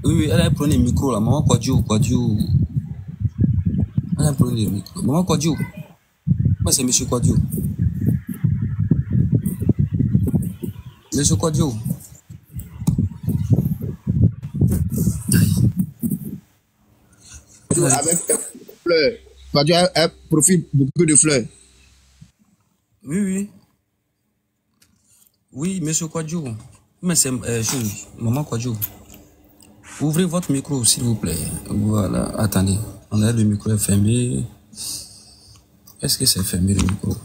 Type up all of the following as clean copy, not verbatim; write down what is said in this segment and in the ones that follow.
Oui, elle a pris le micro là. Maman Kwadjo. Elle a pris le micro. Maman Kwadjo. Moi, c'est Monsieur Kwadjo. Monsieur Kwadjo. Avec fleurs. Kwadjo elle profite beaucoup de fleurs. Oui. Oui, Monsieur Kwadjo. Mais c'est Maman Kwadjo. Ouvrez votre micro, s'il vous plaît. Voilà, attendez. On a le micro est fermé. Est-ce que c'est fermé le micro?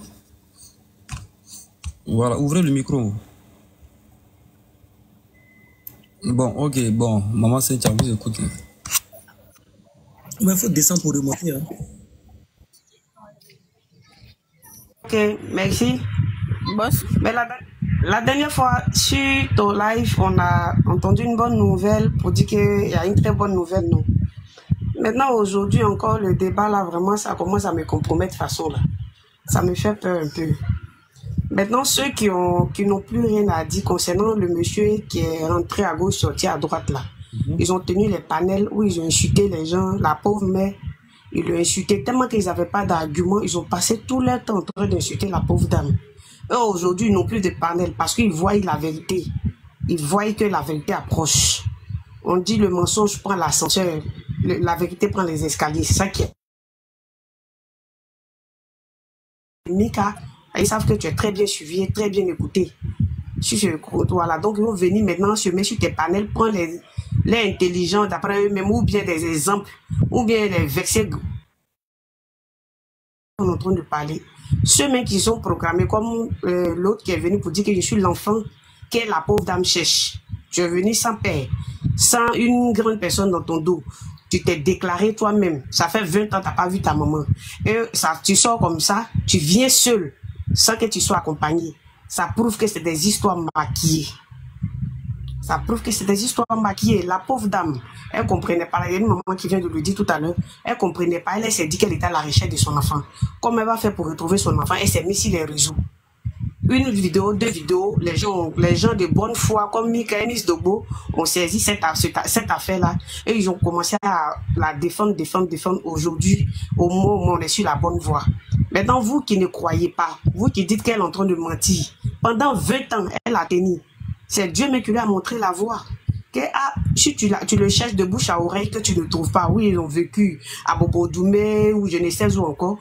Voilà, ouvrez le micro. Bon, ok, bon. Maman Cynthia, vous écoutez. Mais il faut descendre pour remonter. Hein. Ok, merci. Boss. Mais la dernière fois, sur ton live, on a entendu une bonne nouvelle pour dire qu'il y a une très bonne nouvelle, non? Maintenant, aujourd'hui encore, le débat là, vraiment, ça commence à me compromettre de façon là. Ça me fait peur un peu. Maintenant, ceux qui n'ont plus rien à dire concernant le monsieur qui est rentré à gauche, sorti à droite là. Ils ont tenu les panels où ils ont insulté les gens, la pauvre mère. Ils l'ont insulté tellement qu'ils n'avaient pas d'argument. Ils ont passé tout leur temps en train d'insulter la pauvre dame. Eux, aujourd'hui, ils n'ont plus de panel parce qu'ils voient la vérité. Ils voient que la vérité approche. On dit le mensonge prend l'ascenseur, la vérité prend les escaliers. C'est ça qui est. Mika, ils savent que tu es très bien suivi et très bien écouté. Voilà, donc ils vont venir maintenant se mettre sur tes panels, prendre les intelligents d'après eux-mêmes, ou bien des exemples, ou bien les versets. On est en train de parler. Ceux-mêmes qui sont programmés, comme l'autre qui est venu pour dire que je suis l'enfant que la pauvre dame cherche. Tu es venu sans père, sans une grande personne dans ton dos. Tu t'es déclaré toi-même. Ça fait 20 ans que tu n'as pas vu ta maman. Et ça, tu sors comme ça, tu viens seul, sans que tu sois accompagné. Ça prouve que c'est des histoires maquillées. Ça prouve que c'est des histoires maquillées. La pauvre dame, elle ne comprenait pas. Il y a une maman qui vient de le dire tout à l'heure. Elle ne comprenait pas. Elle s'est dit qu'elle était à la recherche de son enfant. Comment elle va faire pour retrouver son enfant? Elle s'est mise sur les réseaux. Une vidéo, 2 vidéos, les gens de bonne foi, comme Michael Dogbo, ont saisi cette affaire-là. Et ils ont commencé à la défendre. Aujourd'hui, au moment où on est sur la bonne voie. Maintenant, vous qui ne croyez pas, vous qui dites qu'elle est en train de mentir, pendant 20 ans, elle a tenu. C'est Dieu même qui lui a montré la voie. Que, si tu le cherches de bouche à oreille, que tu ne le trouves pas. Oui, ils ont vécu à Bobo-Doumé ou je ne sais où encore.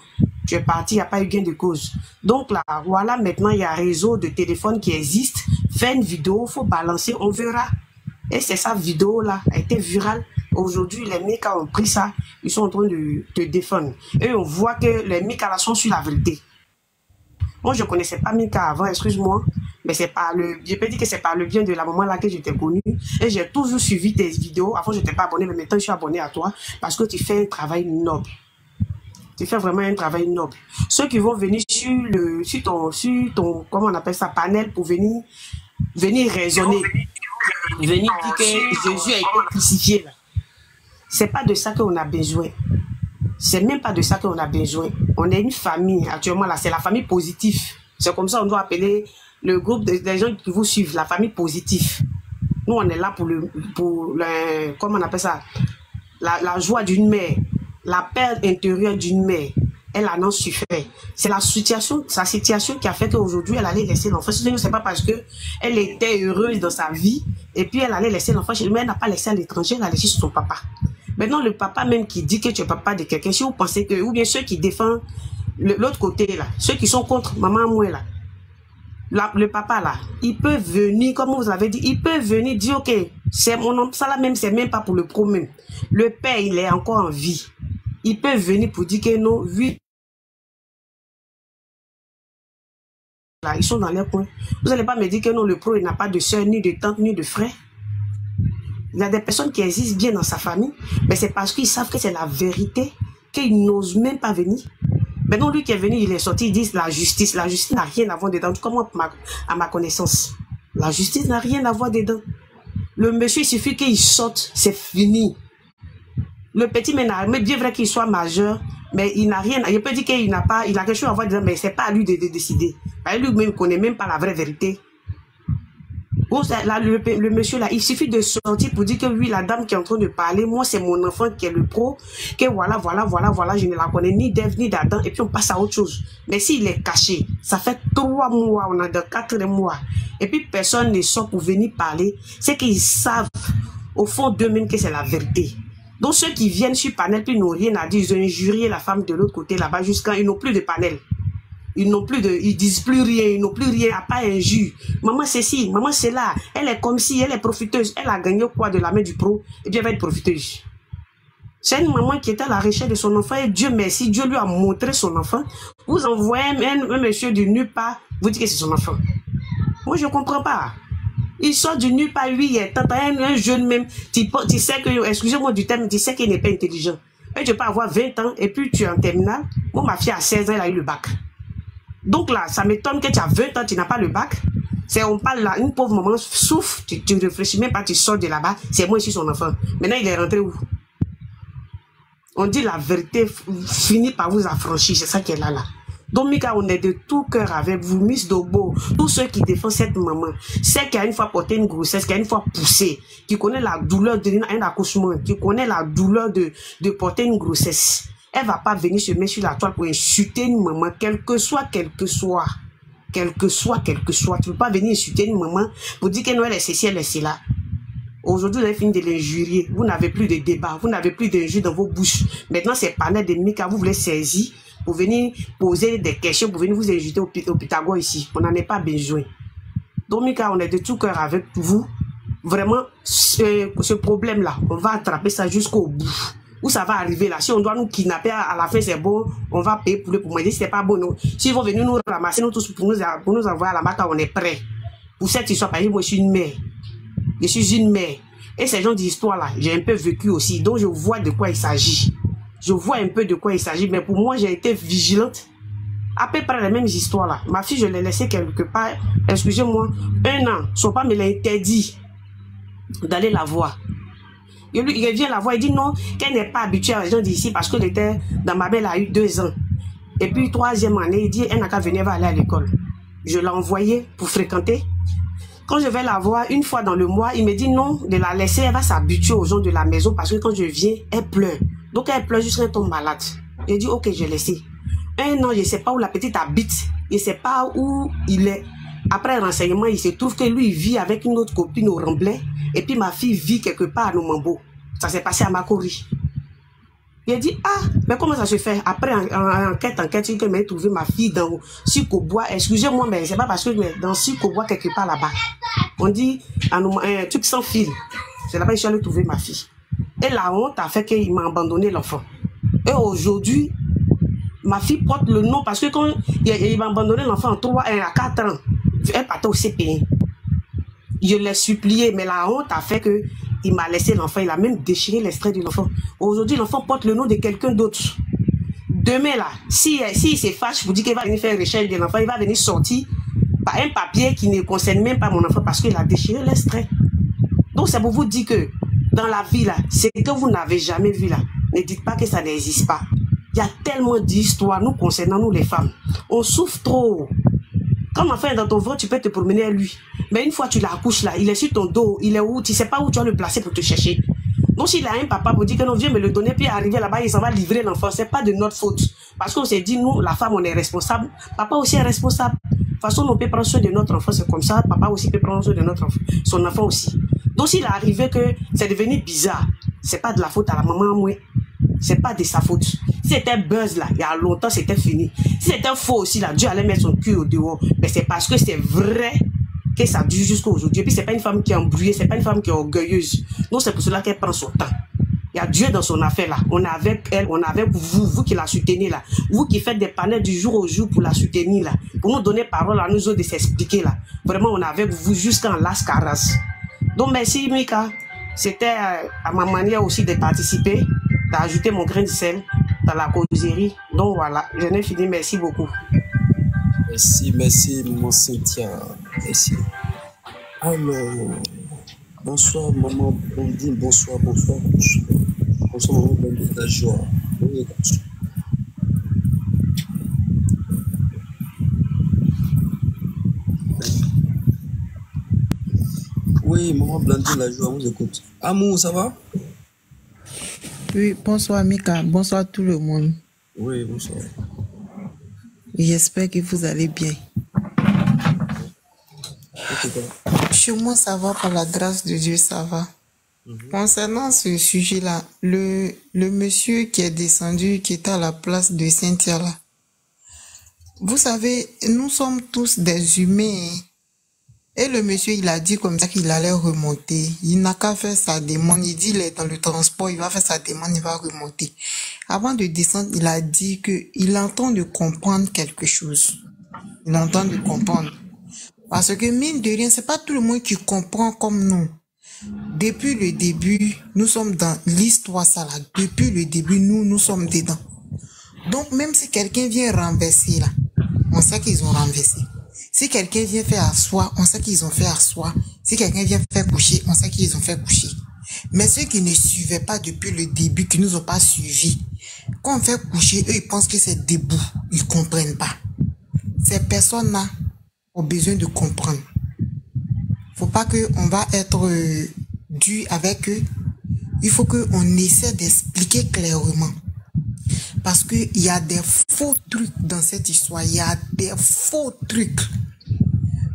Tu es parti, il n'y a pas eu gain de cause. Donc là, voilà, maintenant, il y a un réseau de téléphones qui existe. Fais une vidéo, il faut balancer, on verra. Et c'est sa vidéo-là, a été virale. Aujourd'hui, les mecs ont pris ça, ils sont en train de te défendre. Et on voit que les mecs sont sur la vérité. Moi, je ne connaissais pas Mika avant, excuse-moi, mais c'est pas je peux dire que c'est par le bien de la maman là que j'étais connue. Et j'ai toujours suivi tes vidéos. Avant, je n'étais pas abonné, mais maintenant, je suis abonné à toi parce que tu fais un travail noble. Tu fais vraiment un travail noble. Ceux qui vont venir sur ton, comment on appelle ça, panel pour venir raisonner, venir dire que Jésus a été crucifié là. C'est pas de ça qu'on a besoin. C'est même pas de ça qu'on a besoin. On est une famille, actuellement là, c'est la famille positive. C'est comme ça qu'on doit appeler le groupe des gens qui vous suivent, la famille positive. Nous, on est là pour comment on appelle ça, la joie d'une mère, la paix intérieure d'une mère. Elle en a souffert. C'est sa situation qui a fait qu'aujourd'hui, elle allait laisser l'enfant. Ce n'est pas parce qu'elle était heureuse dans sa vie, et puis elle allait laisser l'enfant chez lui, mais elle n'a pas laissé à l'étranger, elle a laissé chez son papa. Maintenant, le papa même qui dit que tu es papa de quelqu'un, si vous pensez que, ou bien ceux qui défendent l'autre côté là, ceux qui sont contre maman moi là, le papa là, il peut venir, comme vous avez dit, il peut venir dire, ok, c'est mon homme, ça là même, c'est même pas pour le pro même. Le père, il est encore en vie. Il peut venir pour dire que non, oui, là, ils sont dans leur coin. Vous n'allez pas me dire que non, le pro, il n'a pas de soeur, ni de tante, ni de frère. Il y a des personnes qui existent bien dans sa famille, mais c'est parce qu'ils savent que c'est la vérité, qu'ils n'osent même pas venir. Maintenant, lui qui est venu, il est sorti, il dit la justice. La justice n'a rien à voir dedans. Comment, à ma connaissance, la justice n'a rien à voir dedans. Le monsieur, il suffit qu'il sorte, c'est fini. Le petit, mais bien vrai qu'il soit majeur, mais il n'a rien. Il peut dire qu'il n'a pas, il a quelque chose à voir dedans, mais c'est pas à lui de décider. Lui-même, il ne connaît même pas la vraie vérité. Bon, là, le monsieur là, il suffit de sortir pour dire que oui, la dame qui est en train de parler, moi c'est mon enfant qui est le pro, que voilà, je ne la connais ni d'Ève ni d'Adam, et puis on passe à autre chose. Mais s'il est caché, ça fait 3 mois, on a de 4 mois, et puis personne ne sort pour venir parler, c'est qu'ils savent au fond d'eux-mêmes que c'est la vérité. Donc ceux qui viennent sur panel, puis n'ont rien à dire, ils ont injurié la femme de l'autre côté là-bas jusqu'à ils n'ont plus de panel. Ils disent plus rien, ils n'ont plus rien, à pas injure. Maman c'est ci, maman c'est là, elle est comme si, elle est profiteuse, elle a gagné quoi de la main du pro, et bien elle va être profiteuse. C'est une maman qui était à la recherche de son enfant, et Dieu merci, Dieu lui a montré son enfant. Vous envoyez un monsieur du nulle part, vous dites que c'est son enfant. Moi je ne comprends pas. Il sort du nulle part, lui, il est un jeune même, tu sais que, excusez-moi du terme, tu sais qu'il n'est pas intelligent. Et tu peux avoir 20 ans, et puis tu es en terminale. Moi, ma fille a 16 ans, elle a eu le bac. Donc là, ça m'étonne que tu as 20 ans, tu n'as pas le bac. On parle là, une pauvre maman souffre, tu réfléchis même pas, tu sors de là-bas, c'est moi ici son enfant. Maintenant, il est rentré où? On dit la vérité finit par vous affranchir, c'est ça qui est là. Donc, Mika, on est de tout cœur avec vous, Miss Dobo, tous ceux qui défendent cette maman, celle qui a une fois porté une grossesse, qui a une fois poussé, qui connaît la douleur d'un accouchement, qui connaît la douleur de porter une grossesse. Elle va pas venir se mettre sur la toile pour insulter une maman, quel que soit. Tu peux pas venir insulter une maman pour dire que non, elle est ceci, elle est cela. Aujourd'hui, vous avez fini de l'injurier. Vous n'avez plus de débat, vous n'avez plus d'injures dans vos bouches. Maintenant, c'est panel de Mika, vous voulez saisir pour venir poser des questions, pour venir vous injurier au Pythagore ici. On n'en est pas besoin. Donc, Mika, on est de tout cœur avec vous. Vraiment, ce problème-là, on va attraper ça jusqu'au bout. Où ça va arriver là? Si on doit nous kidnapper à la fin, c'est bon, on va payer pour moi. Si c'est pas bon, non. S'ils vont venir nous ramasser, nous tous, pour nous envoyer à la Maka, on est prêts. Pour cette histoire, parce que moi, je suis une mère. Je suis une mère. Et ces gens d'histoire-là, j'ai un peu vécu aussi. Donc, je vois de quoi il s'agit. Je vois un peu de quoi il s'agit. Mais pour moi, j'ai été vigilante. À peu près les mêmes histoires-là. Ma fille, je l'ai laissée quelque part, excusez-moi, 1 an. Son père me l'a interdit d'aller la voir. Il vient la voir, il dit non, qu'elle n'est pas habituée à les gens d'ici parce que dans ma belle, elle a eu 2 ans. Et puis, 3e année, il dit, elle n'a qu'à venir, elle va aller à l'école. Je l'ai envoyée pour fréquenter. Quand je vais la voir, une fois dans le mois, il me dit non, de la laisser, elle va s'habituer aux gens de la maison parce que quand je viens, elle pleure. Donc, elle pleure jusqu'à elle tombe malade. Je dis, ok, je laisse. 1 an, je ne sais pas où la petite habite. Je ne sais pas où il est. Après un renseignement, il se trouve que lui, il vit avec une autre copine au Remblai. Et puis ma fille vit quelque part à Nomambo. Ça s'est passé à Makori. Il a dit, ah, mais comment ça se fait? Après, enquête, il m'a trouvé ma fille dans Sikobois. Excusez-moi, mais c'est pas parce que dans Sikobois, quelque part là-bas. On dit, un truc sans fil. C'est là-bas que je suis allé trouver ma fille. Et la honte a fait qu'il m'a abandonné l'enfant. Et aujourd'hui, ma fille porte le nom parce que quand il m'a abandonné l'enfant à 4 ans, elle partait au CPI. Je l'ai supplié, mais la honte a fait que il m'a laissé l'enfant. Il a même déchiré l'extrait de l'enfant. Aujourd'hui, l'enfant porte le nom de quelqu'un d'autre. Demain, là, si se fâche pour dire qu'il va venir faire recherche de l'enfant, il va venir sortir par un papier qui ne concerne même pas mon enfant parce qu'il a déchiré l'extrait. Donc, c'est pour vous dire que dans la vie, là, ce que vous n'avez jamais vu, là, ne dites pas que ça n'existe pas. Il y a tellement d'histoires, nous concernant, nous les femmes. On souffre trop. Quand l'enfant est dans ton ventre, tu peux te promener à lui. Mais une fois tu l'accouches là, il est sur ton dos, il est où? Tu ne sais pas où tu vas le placer pour te chercher. Donc s'il a un papa pour dire que non, viens me le donner, puis arriver là-bas, il s'en va livrer l'enfant. Ce n'est pas de notre faute. Parce qu'on s'est dit, nous, la femme, on est responsable. Papa aussi est responsable. De toute façon, on peut prendre soin de notre enfant, c'est comme ça. Papa aussi peut prendre soin de notre enfant, son enfant aussi. Donc s'il est arrivé que c'est devenu bizarre, ce n'est pas de la faute à la maman, moi. C'est pas de sa faute. Si c'était buzz là, il y a longtemps, c'était fini. Si c'était faux aussi là, Dieu allait mettre son cul au dehors. Mais c'est parce que c'est vrai que ça dure jusqu'à aujourd'hui. Et puis c'est pas une femme qui est embrouillée, c'est pas une femme qui est orgueilleuse. Donc c'est pour cela qu'elle prend son temps. Il y a Dieu dans son affaire là. On est avec elle, on est avec vous, vous qui la soutenez là. Vous qui faites des panels du jour au jour pour la soutenir là. Pour nous donner parole à nous autres de s'expliquer là. Vraiment, on est avec vous jusqu'en Las Caras. Donc merci Mika. C'était à ma manière aussi de participer, d'ajouter mon grain de sel dans la causerie. Donc voilà, je n'ai fini. Merci beaucoup. Merci, maman Cynthia. Merci. Alors, bonsoir, maman Blondine. Bonsoir. Bonsoir, maman Blondine de la joie. Oui, bonsoir. Oui, maman Blandine la joie, on vous écoute. Amour, ça va? Oui, bonsoir Mika, bonsoir tout le monde. Oui, bonsoir. J'espère que vous allez bien. Okay, Chez moi, ça va, par la grâce de Dieu, ça va. Concernant ce sujet-là, le monsieur qui est descendu, qui était à la place de Cynthia là, vous savez, nous sommes tous des humains. Et le monsieur, il a dit comme ça qu'il allait remonter. Il n'a qu'à faire sa demande. Il dit, il est dans le transport, il va faire sa demande, il va remonter. Avant de descendre, il a dit qu'il entend de comprendre quelque chose. Il entend de comprendre. Parce que mine de rien, c'est pas tout le monde qui comprend comme nous. Depuis le début, nous sommes dans l'histoire salade. Depuis le début, nous sommes dedans. Donc, même si quelqu'un vient renverser là, on sait qu'ils ont renversé. Si quelqu'un vient faire asseoir, on sait qu'ils ont fait asseoir. Si quelqu'un vient faire coucher, on sait qu'ils ont fait coucher. Mais ceux qui ne suivaient pas depuis le début, qui nous ont pas suivis, quand on fait coucher, eux, ils pensent que c'est debout. Ils comprennent pas. Ces personnes-là ont besoin de comprendre. Faut pas qu'on va être dur avec eux. Il faut qu'on essaie d'expliquer clairement. Parce qu'il y a des faux trucs dans cette histoire. Il y a des faux trucs.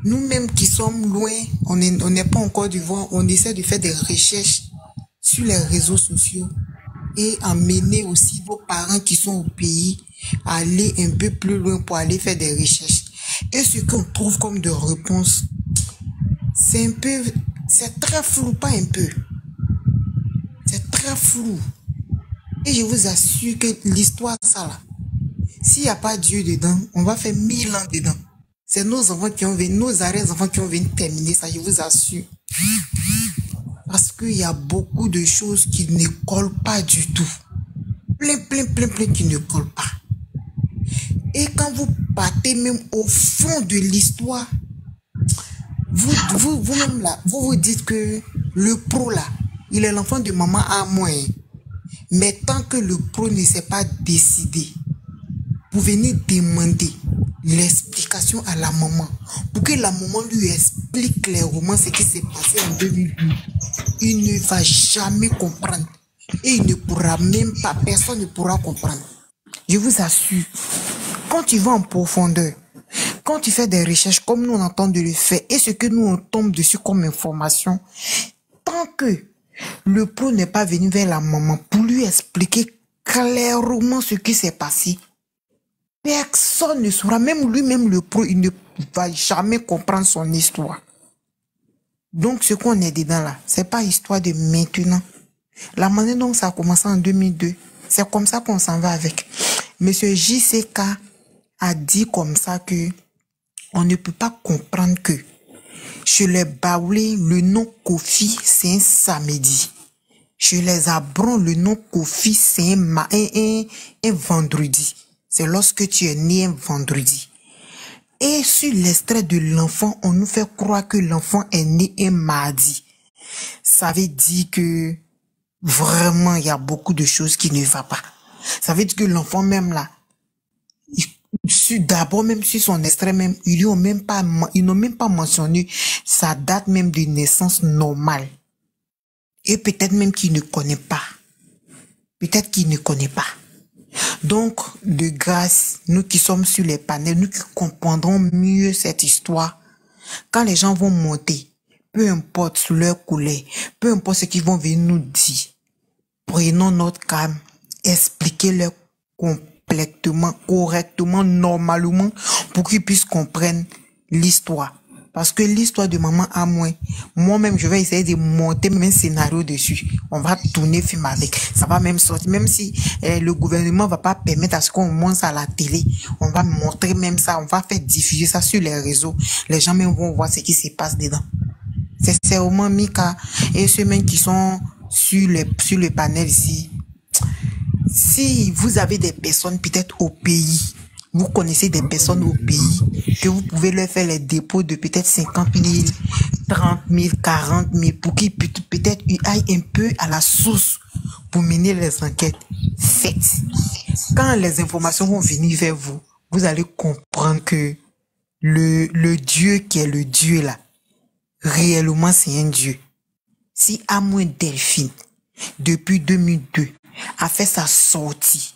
Nous-mêmes qui sommes loin, on n'est pas encore du voir, on essaie de faire des recherches sur les réseaux sociaux et emmener aussi vos parents qui sont au pays à aller un peu plus loin pour aller faire des recherches. Et ce qu'on trouve comme de réponses, c'est très flou, pas un peu. C'est très flou. Et je vous assure que l'histoire, ça là, s'il n'y a pas Dieu dedans, on va faire 1000 ans dedans. C'est nos enfants qui ont venu, nos arrière-enfants qui ont venu terminer ça, je vous assure. Parce qu'il y a beaucoup de choses qui ne collent pas du tout. Plein qui ne collent pas. Et quand vous partez même au fond de l'histoire, vous-même là, vous dites que le pro là, il est l'enfant de maman à moi. Mais tant que le pro ne s'est pas décidé, vous venez demander l'explication à la maman pour que la maman lui explique clairement ce qui s'est passé en 2008. Il ne va jamais comprendre. Et il ne pourra même pas, personne ne pourra comprendre. Je vous assure, quand tu vas en profondeur, quand tu fais des recherches comme nous on entend de le faire et ce que nous on tombe dessus comme information, tant que le pro n'est pas venu vers la maman pour lui expliquer clairement ce qui s'est passé, personne ne saura, même lui-même le pro, il ne va jamais comprendre son histoire. Donc ce qu'on est dedans là, c'est pas histoire de maintenant. La manière dont ça a commencé en 2002, c'est comme ça qu'on s'en va avec. Monsieur JCK a dit comme ça que on ne peut pas comprendre que chez les Baoulés, le nom Kofi, c'est un samedi. Chez les Abrons, le nom Kofi, c'est un vendredi. C'est lorsque tu es né un vendredi. Et sur l'extrait de l'enfant, on nous fait croire que l'enfant est né un mardi. Ça veut dire que vraiment, il y a beaucoup de choses qui ne vont pas. Ça veut dire que l'enfant même là, d'abord même sur son extrait même, ils n'ont même pas mentionné sa date même de naissance normale. Et peut-être même qu'il ne connaît pas. Peut-être qu'il ne connaît pas. Donc, de grâce, nous qui sommes sur les panels, nous qui comprendrons mieux cette histoire, quand les gens vont monter, peu importe leur couleur, peu importe ce qu'ils vont venir nous dire, prenons notre calme, expliquez-leur complètement, correctement, normalement, pour qu'ils puissent comprendre l'histoire. Parce que l'histoire de maman à moi-même, je vais essayer de monter même un scénario dessus. On va tourner film avec. Ça va même sortir. Même si le gouvernement va pas permettre à ce qu'on monte ça à la télé, on va montrer même ça. On va faire diffuser ça sur les réseaux. Les gens même vont voir ce qui se passe dedans. C'est vraiment Mika et ceux mêmes qui sont sur le panel ici. Si vous avez des personnes peut-être au pays, vous connaissez des personnes au pays, que vous pouvez leur faire les dépôts de peut-être 50 000, 30 000, 40 000, pour qu'ils peut-être aillent un peu à la source pour mener les enquêtes. Faites. Quand les informations vont venir vers vous, vous allez comprendre que le Dieu qui est le Dieu là, réellement c'est un Dieu, si Amoué Delphine, depuis 2002, a fait sa sortie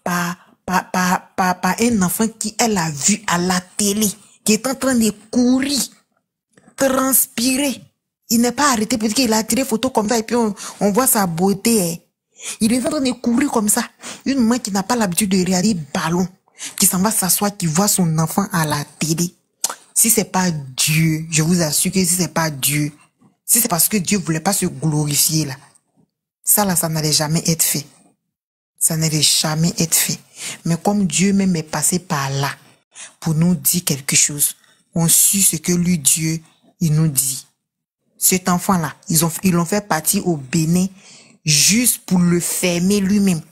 par un enfant qui elle a vu à la télé, qui est en train de courir, transpirer, il n'est pas arrêté parce qu'il a tiré photo comme ça et puis on voit sa beauté. Il est en train de courir comme ça. Une main qui n'a pas l'habitude de regarder ballon, qui s'en va s'asseoir, qui voit son enfant à la télé. Si c'est pas Dieu, je vous assure que si c'est pas Dieu, si c'est parce que Dieu voulait pas se glorifier là, ça là, ça n'allait jamais être fait. Ça n'allait jamais être fait. Mais comme Dieu même est passé par là pour nous dire quelque chose, on suit ce que lui, Dieu, il nous dit. Cet enfant-là, ils l'ont fait partir au Bénin juste pour le fermer lui-même.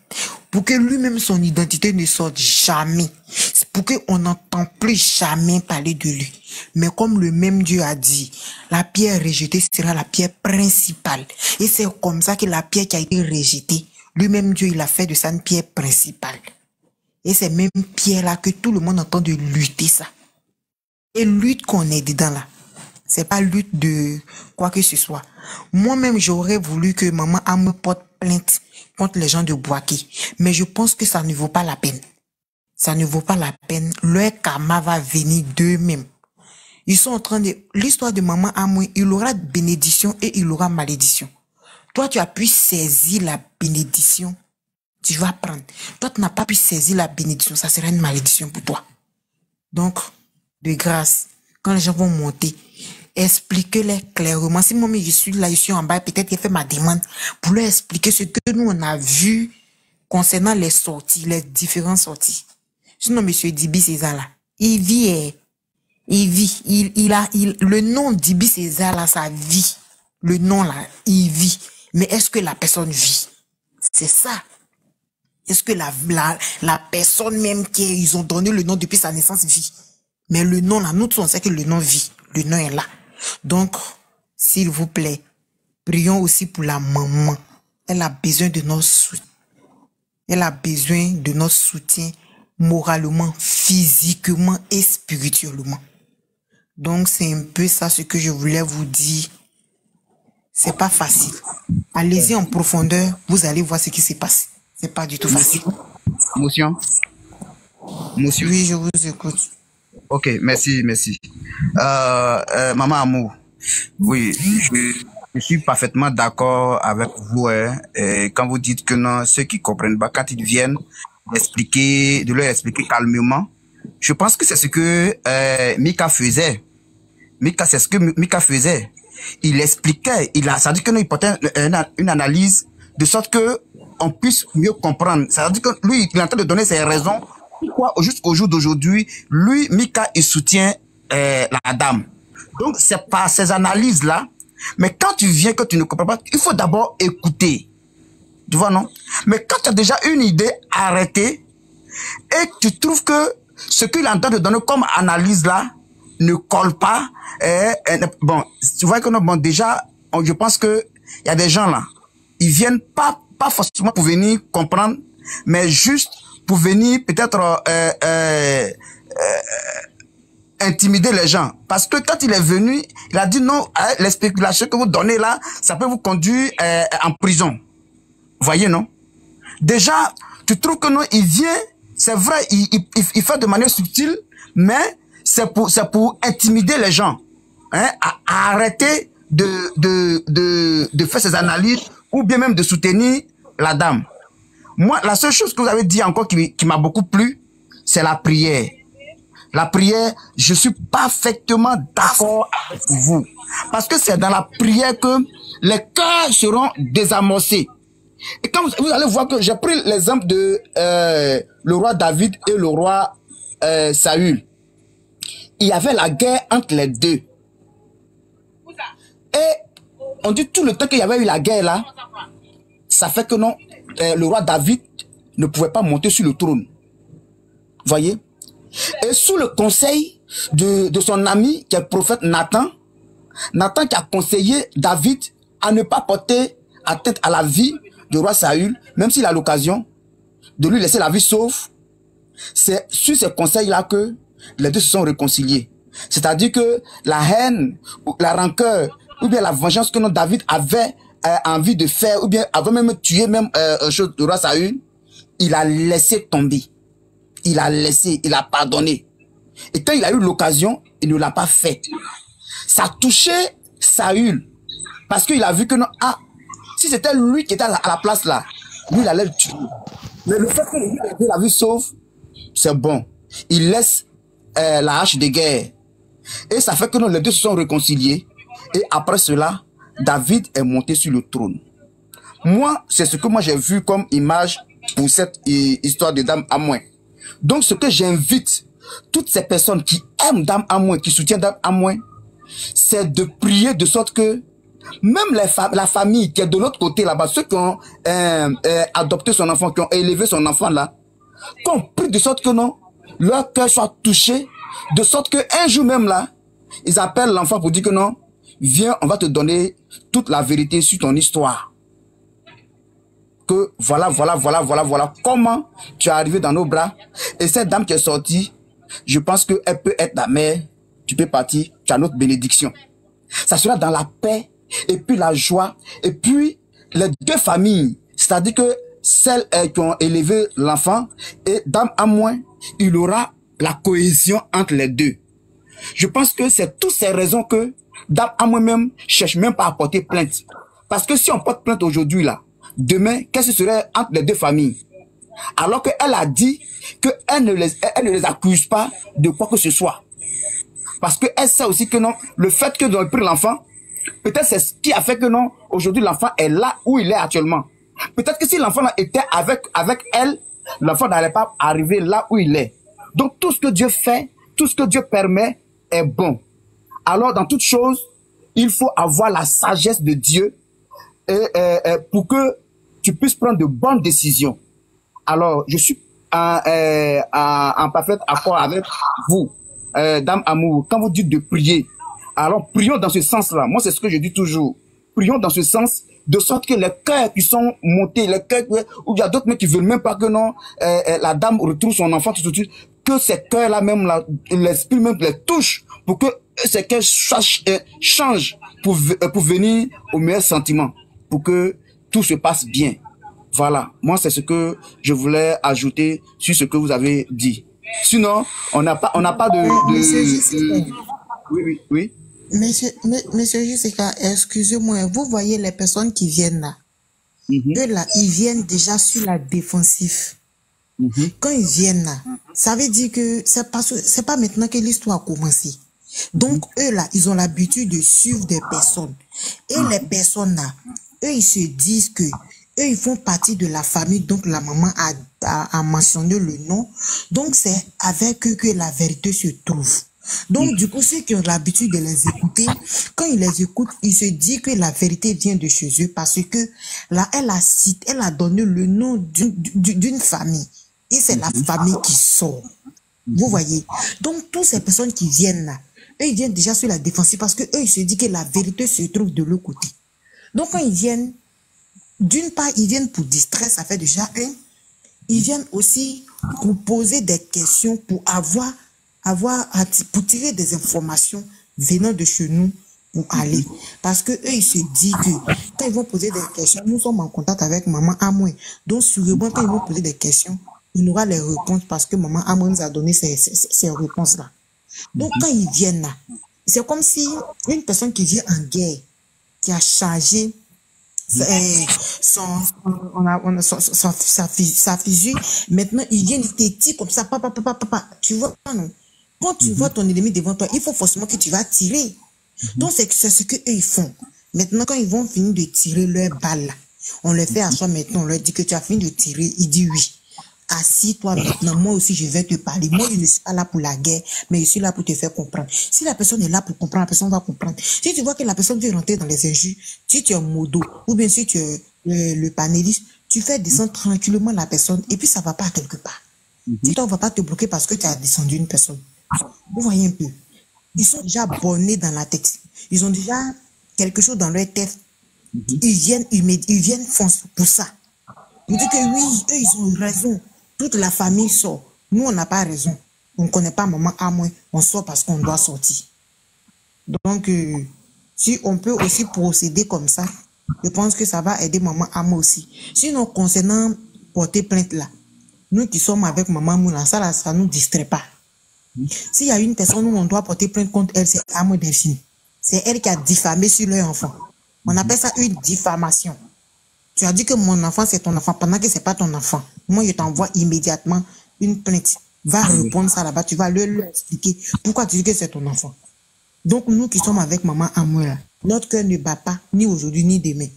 Pour que lui-même, son identité ne sorte jamais. Pour qu'on n'entend plus jamais parler de lui. Mais comme le même Dieu a dit, la pierre rejetée sera la pierre principale. Et c'est comme ça que la pierre qui a été rejetée, lui-même Dieu, il a fait de ça une pierre principale. Et c'est même pierre-là que tout le monde entend de lutter ça. Et lutte qu'on est dedans là, c'est pas lutte de quoi que ce soit. Moi-même, j'aurais voulu que maman me porte plainte contre les gens de Boaké. Mais je pense que ça ne vaut pas la peine. Ça ne vaut pas la peine. Leur karma va venir d'eux-mêmes. Ils sont en train de... L'histoire de maman Amoué, il aura bénédiction et il aura malédiction. Toi, tu as pu saisir la bénédiction. Tu vas prendre. Toi, tu n'as pas pu saisir la bénédiction. Ça sera une malédiction pour toi. Donc, de grâce, quand les gens vont monter, expliquez-les clairement. Si moi, je suis là, je suis en bas, peut-être qu'il fait ma demande pour leur expliquer ce que nous, on a vu concernant les sorties, les différentes sorties. Sinon, monsieur Dibi César, là, il vit, le nom Dibi César, là, ça vit. Le nom, là, il vit. Mais est-ce que la personne vit? C'est ça. Est-ce que la personne même qu'ils ont donné le nom depuis sa naissance vit? Mais le nom, là, nous tous, on sait que le nom vit. Le nom est là. Donc, s'il vous plaît, prions aussi pour la maman. Elle a besoin de notre soutien. Elle a besoin de notre soutien moralement, physiquement et spirituellement. Donc, c'est un peu ça ce que je voulais vous dire. C'est pas facile. Allez-y en profondeur, vous allez voir ce qui s'est passé. C'est pas du tout facile. Motion. Oui, je vous écoute. Ok, merci. Maman Amour, oui, je suis parfaitement d'accord avec vous. Et quand vous dites que non, ceux qui comprennent pas, quand ils viennent de leur expliquer calmement, je pense que c'est ce que Mika faisait. C'est ce que Mika faisait. Il expliquait, ça veut dire que nous, il portait une analyse de sorte que on puisse mieux comprendre. Ça veut dire que lui, il est en train de donner ses raisons. Pourquoi, jusqu'au jour d'aujourd'hui, lui, Mika, il soutient la dame. Donc, c'est par ces analyses-là. Mais quand tu viens, que tu ne comprends pas, il faut d'abord écouter. Tu vois, non? Mais quand tu as déjà une idée arrêtée et que tu trouves que ce qu'il est en train de donner comme analyse-là ne colle pas, bon, tu vois que non, bon, déjà, je pense que il y a des gens là, ils viennent pas forcément pour venir comprendre, mais juste pour venir peut-être intimider les gens. Parce que quand il est venu, il a dit non, les spéculations que vous donnez là, ça peut vous conduire en prison. Vous voyez, non? Déjà, tu trouves que non, il vient, c'est vrai, il fait de manière subtile, mais c'est pour intimider les gens. Hein, à arrêter de faire ces analyses ou bien même de soutenir la dame. Moi, la seule chose que vous avez dit encore qui m'a beaucoup plu, c'est la prière. La prière, je suis parfaitement d'accord avec vous. Parce que c'est dans la prière que les cœurs seront désamorcés. Et quand vous allez voir que j'ai pris l'exemple de le roi David et le roi Saül. Il y avait la guerre entre les deux. Et on dit tout le temps qu'il y avait eu la guerre là, ça fait que non, le roi David ne pouvait pas monter sur le trône. Voyez? Et sous le conseil de son ami qui est le prophète Nathan qui a conseillé David à ne pas porter atteinte à la vie du roi Saül, même s'il a l'occasion de lui laisser la vie sauve. C'est sur ces conseils-là que les deux se sont réconciliés. C'est-à-dire que la haine, ou la rancœur, ou bien la vengeance que David avait envie de faire, ou bien avant même tuer même le roi Saül, il a laissé tomber. Il a laissé, il a pardonné. Et quand il a eu l'occasion, il ne l'a pas fait. Ça a touché Saül. Parce qu'il a vu que non, ah, si c'était lui qui était à la place là, lui il allait le tuer. Mais le fait qu'il a vu sauve, c'est bon. Il laisse la hache de guerre. Et ça fait que non, les deux se sont réconciliés. Et après cela, David est monté sur le trône. Moi, c'est ce que moi j'ai vu comme image pour cette histoire de Dame Amouin. Donc, ce que j'invite toutes ces personnes qui aiment Dame Amouin, qui soutiennent Dame Amouin, c'est de prier de sorte que même la famille qui est de l'autre côté là-bas, ceux qui ont adopté son enfant, qui ont élevé son enfant là, qu'on prie de sorte que non, leur cœur soit touché, de sorte que un jour même là, ils appellent l'enfant pour dire que non, viens, on va te donner toute la vérité sur ton histoire. Que voilà comment tu es arrivé dans nos bras. Et cette dame qui est sortie, je pense qu'elle peut être ta mère, tu peux partir, tu as notre bénédiction. Ça sera dans la paix, et puis la joie, et puis les deux familles, c'est-à-dire que celles qui ont élevé l'enfant, et Dame Amouin, il aura la cohésion entre les deux. Je pense que c'est toutes ces raisons que Dame Amouin même cherche même pas à porter plainte. Parce que si on porte plainte aujourd'hui là, demain, qu'est-ce que ce serait entre les deux familles? Alors qu'elle a dit qu'elle ne les accuse pas de quoi que ce soit. Parce qu'elle sait aussi que non, le fait que l'on ait pris l'enfant, peut-être c'est ce qui a fait que non, aujourd'hui l'enfant est là où il est actuellement. Peut-être que si l'enfant était avec elle, l'enfant n'allait pas arriver là où il est. Donc tout ce que Dieu fait, tout ce que Dieu permet est bon. Alors dans toute chose, il faut avoir la sagesse de Dieu pour que tu puisses prendre de bonnes décisions. Alors je suis en parfait accord avec vous, Dame Amour, quand vous dites de prier. Alors prions dans ce sens-là. Moi c'est ce que je dis toujours. Prions dans ce sens, de sorte que les cœurs qui sont montés, les cœurs où il y a d'autres mecs qui veulent même pas que non, la dame retrouve son enfant tout de suite, que ces cœurs-là même, l'esprit même les touche pour que ces cœurs changent pour venir au meilleur sentiment, pour que tout se passe bien. Voilà, moi c'est ce que je voulais ajouter sur ce que vous avez dit. Sinon, on n'a pas de... Oui. Monsieur Jessica, excusez-moi, vous voyez les personnes qui viennent là, eux là, ils viennent déjà sur la défensive. Quand ils viennent là, ça veut dire que c'est pas maintenant que l'histoire a commencé. Donc eux là, ils ont l'habitude de suivre des personnes. Et les personnes là, eux ils se disent que eux ils font partie de la famille, donc la maman a mentionné le nom. Donc c'est avec eux que la vérité se trouve. Donc, du coup, ceux qui ont l'habitude de les écouter, quand ils les écoutent, ils se disent que la vérité vient de chez eux parce que là, elle a donné le nom d'une famille. Et c'est la famille qui sort. Vous voyez? Donc, toutes ces personnes qui viennent là, eux, ils viennent déjà sur la défensive parce que eux, ils se disent que la vérité se trouve de l'autre côté. Donc, quand ils viennent, d'une part, ils viennent pour distraire, ça fait déjà un. Ils viennent aussi pour poser des questions, pour pour tirer des informations venant de chez nous pour aller. Parce que eux, ils se disent que quand ils vont poser des questions, nous sommes en contact avec maman Amouin. Donc, sûrement, quand ils vont poser des questions, on aura les réponses parce que maman Amouin nous a donné ces réponses-là. Donc, quand ils viennent là, c'est comme si une personne qui vient en guerre, qui a chargé sa fusil, maintenant, ils viennent, ils te tirent comme ça, papa, tu vois, non? Quand tu vois ton ennemi devant toi, il faut forcément que tu vas tirer. Donc, c'est ce qu'eux, ils font. Maintenant, quand ils vont finir de tirer leur balle, là, on leur fait asseoir maintenant, on leur dit que tu as fini de tirer. Il dit oui. Assis-toi maintenant, moi aussi, je vais te parler. Moi, je ne suis pas là pour la guerre, mais je suis là pour te faire comprendre. Si la personne est là pour comprendre, la personne va comprendre. Si tu vois que la personne veut rentrer dans les injures, si tu es un modo, ou bien si tu es le panéliste, tu fais descendre tranquillement la personne, et puis ça ne va pas quelque part. Si toi, on ne va pas te bloquer parce que tu as descendu une personne. Vous voyez un peu. Ils sont déjà bornés dans la tête. Ils ont déjà quelque chose dans leur tête. Ils viennent foncer pour ça. Ils disent que oui, eux, ils ont raison. Toute la famille sort. Nous, on n'a pas raison. On ne connaît pas maman à moi, on sort parce qu'on doit sortir. Donc, si on peut aussi procéder comme ça, je pense que ça va aider maman à moi aussi. Sinon, concernant porter plainte là, nous qui sommes avec maman Moula, ça ne nous distrait pas. S'il y a une personne où on doit porter plainte contre elle, c'est Amo Delphine. C'est elle qui a diffamé sur leur enfant. On appelle ça une diffamation. Tu as dit que mon enfant, c'est ton enfant, pendant que ce n'est pas ton enfant. Moi, je t'envoie immédiatement une plainte. Va répondre ça là-bas, tu vas leur expliquer pourquoi tu dis que c'est ton enfant. Donc, nous qui sommes avec maman Amo là, notre cœur ne bat pas, ni aujourd'hui, ni demain.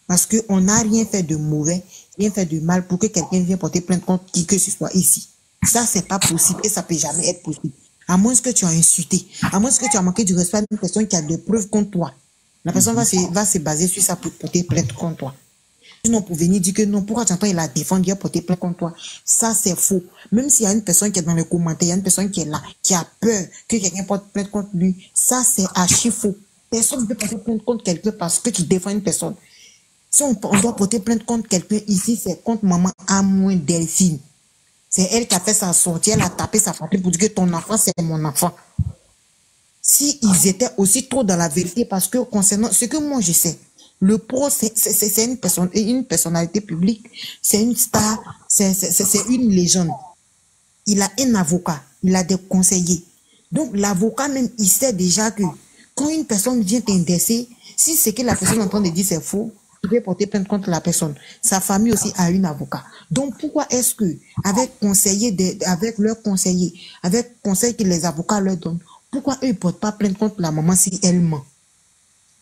Parce qu'on n'a rien fait de mauvais, rien fait de mal pour que quelqu'un vienne porter plainte contre qui que ce soit ici. Ça, c'est pas possible et ça peut jamais être possible. À moins que tu as insulté, à moins que tu as manqué du respect à une personne qui a des preuves contre toi. La personne va se baser sur ça pour porter plainte contre toi. Sinon, pour venir dire que non, pourquoi tu entends il a défendu, il a porté plainte contre toi. Ça, c'est faux. Même s'il y a une personne qui est dans les commentaires, il y a une personne qui est là, qui a peur que quelqu'un porte plainte contre lui. Ça, c'est archi faux. Personne ne peut porter plainte contre quelqu'un parce que tu défends une personne. Si on doit porter plainte contre quelqu'un ici, c'est contre maman Amo Delphine. C'est elle qui a fait sa sortie, elle a tapé sa fratrie pour dire que ton enfant, c'est mon enfant. Si ils étaient aussi trop dans la vérité, parce que concernant ce que moi je sais, le pro, c'est une personnalité publique, c'est une star, c'est une légende. Il a un avocat, il a des conseillers. Donc l'avocat même, il sait déjà que quand une personne vient t'indexer, si ce que la personne est en train de dire c'est faux, tu peux porter plainte contre la personne. Sa famille aussi a un avocat. Donc, pourquoi est-ce que, avec leurs conseillers, avec conseil que les avocats leur donnent, pourquoi eux ne portent pas plainte contre la maman si elle ment?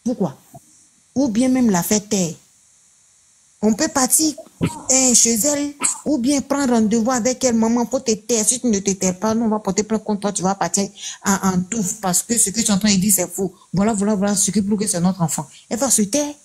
Pourquoi? Ou bien même la faire taire. On peut partir chez elle, ou bien prendre rendez-vous avec elle, maman, pour te taire. Si tu ne te taires pas, nous, on va porter plainte contre toi, tu vas partir en touffe parce que ce que tu es en train de dire, c'est faux. Voilà, ce qui prouve que c'est notre enfant. Elle va se taire.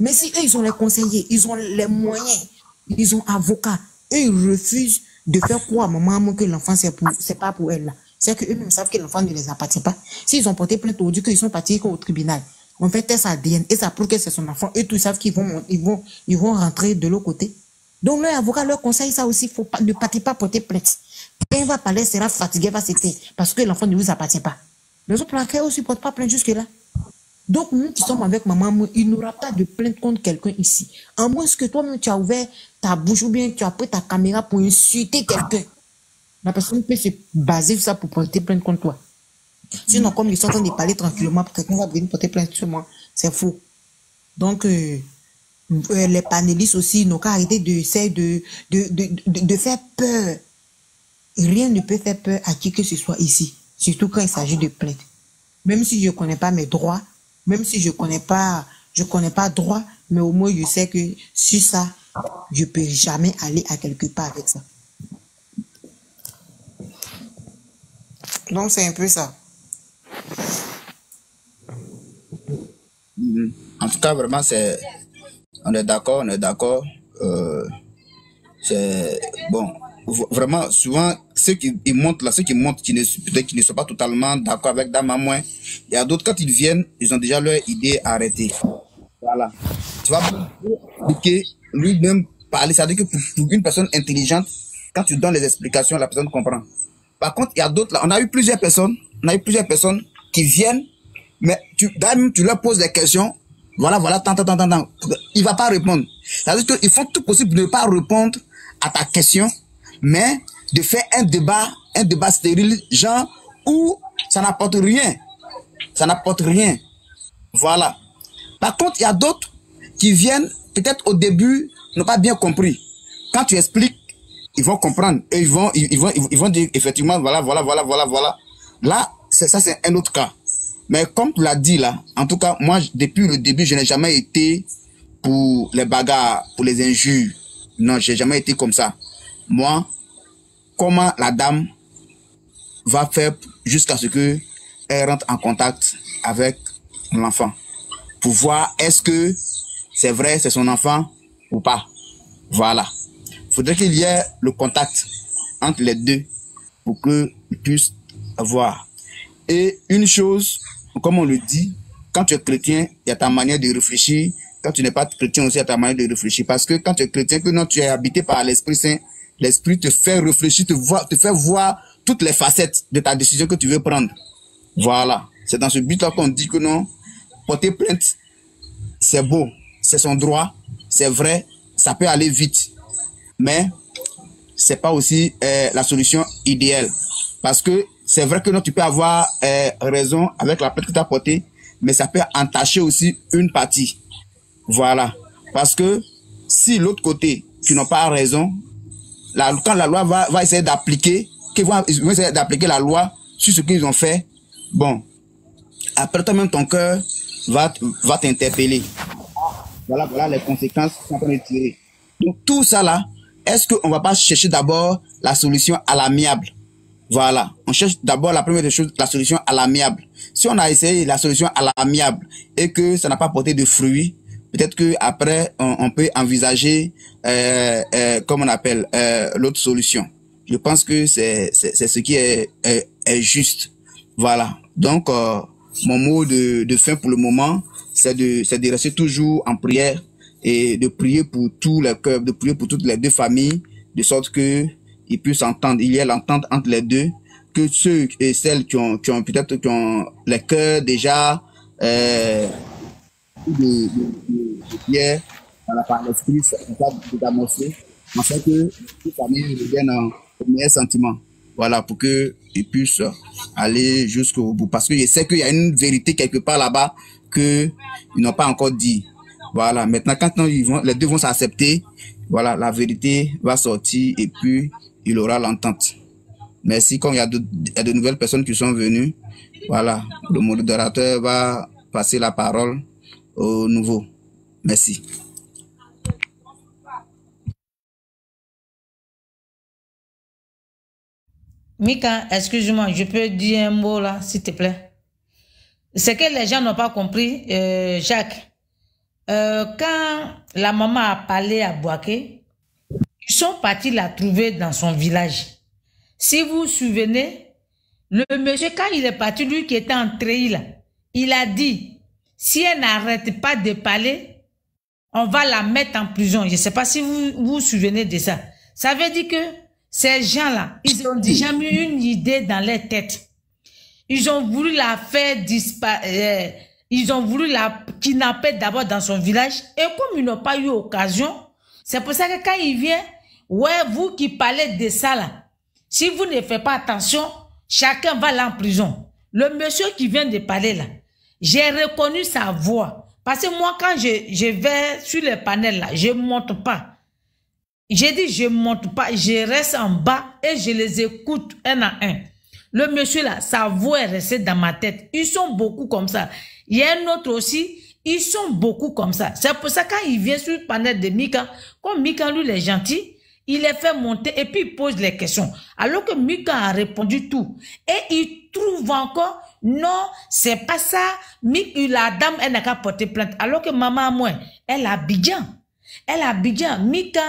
Mais si eux, ils ont les conseillers, ils ont les moyens, ils ont avocats, eux, ils refusent de faire croire à maman que l'enfant, c'est pas pour elle. C'est qu'eux-mêmes savent que l'enfant ne les appartient pas. S'ils ont porté plainte aujourd'hui, qu'ils sont partis au tribunal, on fait test ADN et ça prouve que c'est son enfant. Eux, tous savent qu'ils vont rentrer de l'autre côté. Donc, leur avocat leur conseille ça aussi, ne partez pas porter plainte. Quand il va parler, sera fatigué, va se taire parce que l'enfant ne vous appartient pas. Les autres plaqués aussi ne portent pas plainte jusque-là. Donc, nous qui sommes avec maman, il n'y aura pas de plainte contre quelqu'un ici. À moins que toi-même, tu as ouvert ta bouche ou bien tu as pris ta caméra pour insulter quelqu'un. La personne peut se baser sur ça pour porter plainte contre toi. Sinon, comme ils sont en train de parler tranquillement, quelqu'un va venir porter plainte sur moi. C'est faux. Donc, les panélistes aussi n'ont qu'à arrêter de faire peur. Rien ne peut faire peur à qui que ce soit ici. Surtout quand il s'agit de plainte. Même si je ne connais pas mes droits, même si je connais pas droit, mais au moins je sais que sur ça, je peux jamais aller à quelque part avec ça. Donc c'est un peu ça. En tout cas, vraiment, on est d'accord. C'est bon. Vraiment, souvent, ceux qui montent, peut-être qui ne sont pas totalement d'accord avec Dama Moins, il y a d'autres, quand ils viennent, ils ont déjà leur idée arrêtée. Voilà. Tu vas expliquer, lui-même parler, c'est-à-dire que pour une personne intelligente, quand tu donnes les explications, la personne comprend. Par contre, il y a d'autres, là, on a eu plusieurs personnes qui viennent, mais tu leur poses des questions, voilà, tant. Il ne va pas répondre. C'est-à-dire qu'ils font tout possible de ne pas répondre à ta question, mais de faire un débat stérile, genre, où ça n'apporte rien. Voilà. Par contre, il y a d'autres qui viennent, peut-être au début, n'ont pas bien compris. Quand tu expliques, ils vont comprendre. Et ils vont dire, effectivement, voilà. Là, ça, c'est un autre cas. Mais comme tu l'as dit là, en tout cas, moi, depuis le début, je n'ai jamais été pour les bagarres, pour les injures. Non, j'ai jamais été comme ça. Moi, comment la dame va faire jusqu'à ce que elle rentre en contact avec l'enfant pour voir est-ce que c'est vrai, c'est son enfant ou pas. Voilà. Il faudrait qu'il y ait le contact entre les deux pour qu'ils puissent voir. Et une chose, comme on le dit, quand tu es chrétien, il y a ta manière de réfléchir. Quand tu n'es pas chrétien aussi, il y a ta manière de réfléchir. Parce que quand tu es chrétien, que non, tu es habité par l'Esprit Saint, l'Esprit te fait réfléchir, te fait voir toutes les facettes de ta décision que tu veux prendre. Voilà. C'est dans ce but-là qu'on dit que non, porter plainte, c'est beau, c'est son droit, c'est vrai, ça peut aller vite. Mais c'est pas aussi la solution idéale. Parce que c'est vrai que non, tu peux avoir raison avec la plainte que tu as portée, mais ça peut entacher aussi une partie. Voilà. Parce que si l'autre côté, tu n'as pas raison, quand la loi va essayer d'appliquer, ils vont essayer d'appliquer la loi sur ce qu'ils ont fait, bon, après toi-même, ton cœur va t'interpeller. Voilà les conséquences qu'on peut tirer. Donc tout ça là, est-ce qu'on va pas chercher d'abord la solution à l'amiable? Voilà, on cherche d'abord la première des choses, la solution à l'amiable. Si on a essayé la solution à l'amiable et que ça n'a pas porté de fruits, peut-être que après on peut envisager comme on appelle l'autre solution. Je pense que c'est ce qui est juste. Voilà. Donc mon mot de fin pour le moment, c'est de rester toujours en prière et de prier pour tous les cœurs, de prier pour toutes les deux familles, de sorte que ils puissent s'entendre. Il y a l'entente entre les deux, que ceux et celles qui ont peut-être les cœurs déjà de pierre, par l'esprit, c'est pas d'amorcer, en fait que les familles reviennent au meilleur sentiment. Voilà, pour que ils puissent aller jusqu'au bout. Parce que je sais qu'il y a une vérité quelque part là-bas que ils n'ont pas encore dit. Voilà, maintenant quand les deux vont s'accepter, voilà, la vérité va sortir et puis il aura l'entente. Merci. Comme il y a de nouvelles personnes qui sont venues, voilà, le modérateur va passer la parole au nouveau. Merci. Mika, excuse-moi, je peux dire un mot là, s'il te plaît. C'est que les gens n'ont pas compris, Jacques. Quand la maman a parlé à Bouaké, ils sont partis la trouver dans son village. Si vous vous souvenez, le monsieur, quand il est parti, lui qui était en treillis là, il a dit, si elle n'arrête pas de parler, on va la mettre en prison. Je ne sais pas si vous vous souvenez de ça. Ça veut dire que ces gens-là, ils ont déjà mis une idée dans leur tête. Ils ont voulu la faire disparaître. Ils ont voulu la kidnapper d'abord dans son village. Et comme ils n'ont pas eu occasion, c'est pour ça que quand il vient, ouais, vous qui parlez de ça là, si vous ne faites pas attention, chacun va là en prison. Le monsieur qui vient de parler là, j'ai reconnu sa voix. Parce que moi, quand je vais sur les panels là, je ne monte pas. J'ai dit, je ne monte pas, je reste en bas et je les écoute un à un. Le monsieur là, sa voix est restée dans ma tête. Ils sont beaucoup comme ça. Il y a un autre aussi, ils sont beaucoup comme ça. C'est pour ça quand il vient sur le panel de Mika, comme Mika lui il est gentil, il les fait monter et puis il pose les questions. Alors que Mika a répondu tout. Et il trouve encore, non, c'est pas ça. La dame, elle n'a qu'à porter plainte. Alors que maman, moi, elle a Abidjan. Elle a Abidjan. Mika,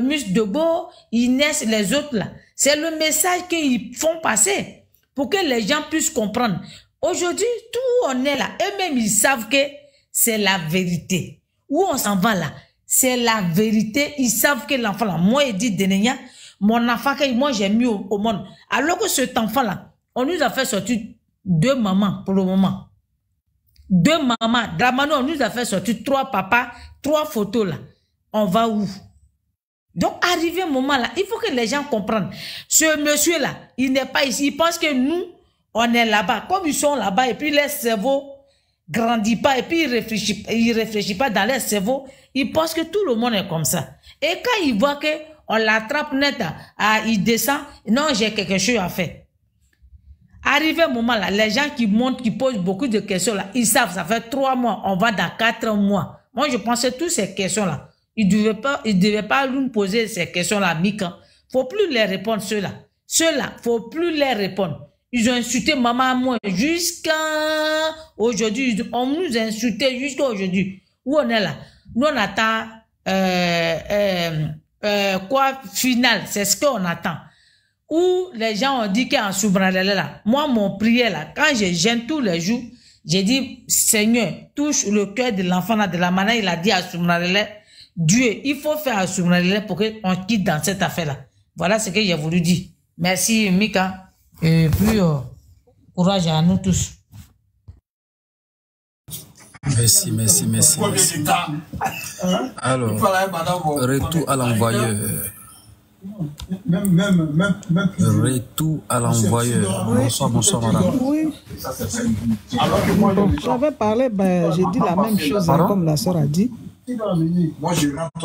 Mus Debo, Inès, les autres là. C'est le message qu'ils font passer pour que les gens puissent comprendre. Aujourd'hui, tout on est là. Eux-mêmes, ils savent que c'est la vérité. Où on s'en va là, c'est la vérité. Ils savent que l'enfant là, moi, il dit Denenia, mon enfant que moi j'ai mis au monde. Alors que cet enfant là, on nous a fait sortir 2 mamans pour le moment. 2 mamans. Dramano, on nous a fait sortir 3 papas, 3 photos là. On va où? Donc, arrivé un moment là, il faut que les gens comprennent. Ce monsieur-là, il n'est pas ici. Il pense que nous, on est là-bas. Comme ils sont là-bas, et puis leur cerveau grandit pas, et puis il réfléchit pas dans leur cerveau, ils pensent que tout le monde est comme ça. Et quand ils voient que on l'attrape net, il descend, non, j'ai quelque chose à faire. Arrivé un moment là, les gens qui montent, qui posent beaucoup de questions là, ils savent, ça fait 3 mois, on va dans 4 mois. Moi, je pensais toutes ces questions-là. Ils ne devaient pas nous poser ces questions-là, Mika. Faut plus les répondre, ceux-là. Ceux-là, faut plus les répondre. Ils ont insulté maman, moi, jusqu'à aujourd'hui. On nous a insulté jusqu'à aujourd'hui. Où on est là? Nous, on attend, quoi, final. C'est ce qu'on attend. Où les gens ont dit qu'en Soubralele là, moi, mon prière là, quand je gêne tous les jours, j'ai dit, Seigneur, touche le cœur de l'enfant là, de la manière il a dit à Soubralele, Dieu, il faut faire à Soubralele pour qu'on quitte dans cette affaire là. Voilà ce que j'ai voulu dire. Merci, Mika. Et puis, courage à nous tous. Merci. Alors, retour à l'envoyeur. Retour à l'envoyeur. Bonsoir, madame. Oui. Bon, j'avais parlé, j'ai dit la même chose comme la sœur a dit.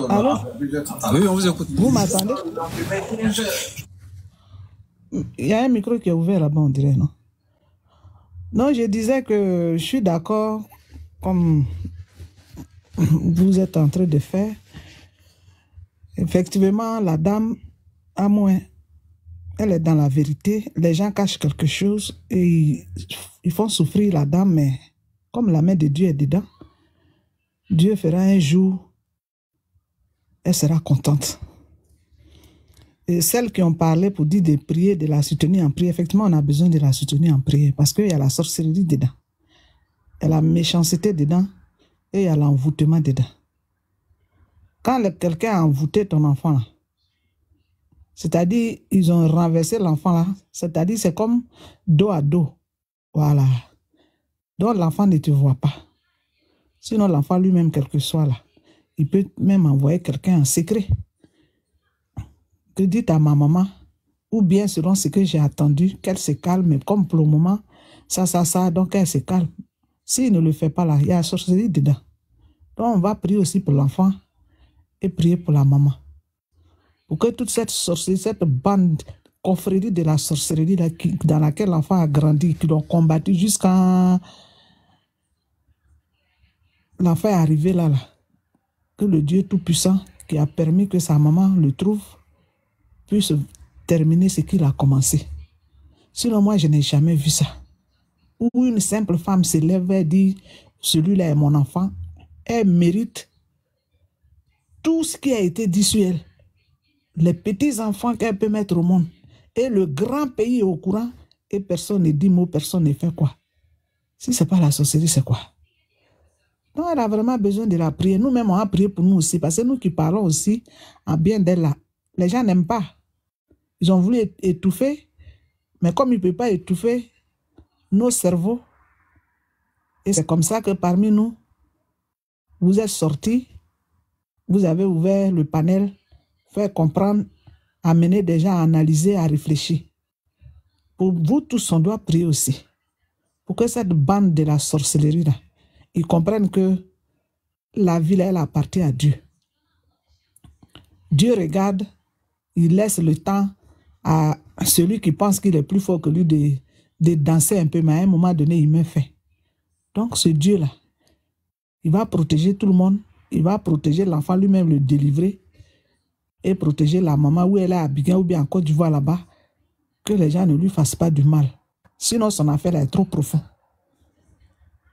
Alors, oui, on vous écoute. Vous m'attendez? Il y a un micro qui est ouvert là-bas, on dirait, non? Non, je disais que je suis d'accord, comme vous êtes en train de faire. Effectivement, la dame, à moins, elle est dans la vérité. Les gens cachent quelque chose et ils font souffrir la dame, mais comme la main de Dieu est dedans, Dieu fera un jour, elle sera contente. Et celles qui ont parlé pour dire de prier, de la soutenir en prière, effectivement, on a besoin de la soutenir en prière parce qu'il y a la sorcellerie dedans, il y a la méchanceté dedans et il y a l'envoûtement dedans. Quand quelqu'un a envoûté ton enfant, c'est-à-dire ils ont renversé l'enfant là, c'est-à-dire c'est comme dos à dos. Voilà. Donc l'enfant ne te voit pas. Sinon l'enfant lui-même, quel que soit là, il peut même envoyer quelqu'un en secret. Que dit à ma maman, ou bien selon ce que j'ai attendu, qu'elle se calme, mais comme pour le moment, ça, donc elle se calme. S'il ne le fait pas là, il y a la sorcellerie dedans. Donc on va prier aussi pour l'enfant et prier pour la maman. Pour que toute cette sorcellerie, cette bande, confrérie de la sorcellerie là, dans laquelle l'enfant a grandi, qui l'ont combattu jusqu'à l'enfant est arrivé là, que le Dieu Tout-Puissant qui a permis que sa maman le trouve, puisse terminer ce qu'il a commencé. Sinon, moi, je n'ai jamais vu ça. Où une simple femme se lève et dit, celui-là est mon enfant, elle mérite tout ce qui a été dit sur elle. Les petits-enfants qu'elle peut mettre au monde. Et le grand pays est au courant et personne ne dit mot, personne ne fait quoi. Si ce n'est pas la sorcellerie, c'est quoi? Donc, elle a vraiment besoin de la prière. Nous-mêmes, on a prié pour nous aussi, parce que nous qui parlons aussi en bien d'elle là, les gens n'aiment pas. Ils ont voulu étouffer, mais comme ils ne peuvent pas étouffer nos cerveaux, et c'est comme ça que parmi nous, vous êtes sortis, vous avez ouvert le panel, fait comprendre, amener des gens à analyser, à réfléchir. Pour vous tous, on doit prier aussi. Pour que cette bande de la sorcellerie là, ils comprennent que la vie là, elle appartient à Dieu. Dieu regarde, il laisse le temps à celui qui pense qu'il est plus fort que lui de danser un peu, mais à un moment donné, il met fin. Donc ce Dieu-là, il va protéger tout le monde, il va protéger l'enfant lui-même, le délivrer, et protéger la maman où elle est à Abidjan ou bien en Côte d'Ivoire là-bas, que les gens ne lui fassent pas du mal. Sinon, son affaire est trop profond.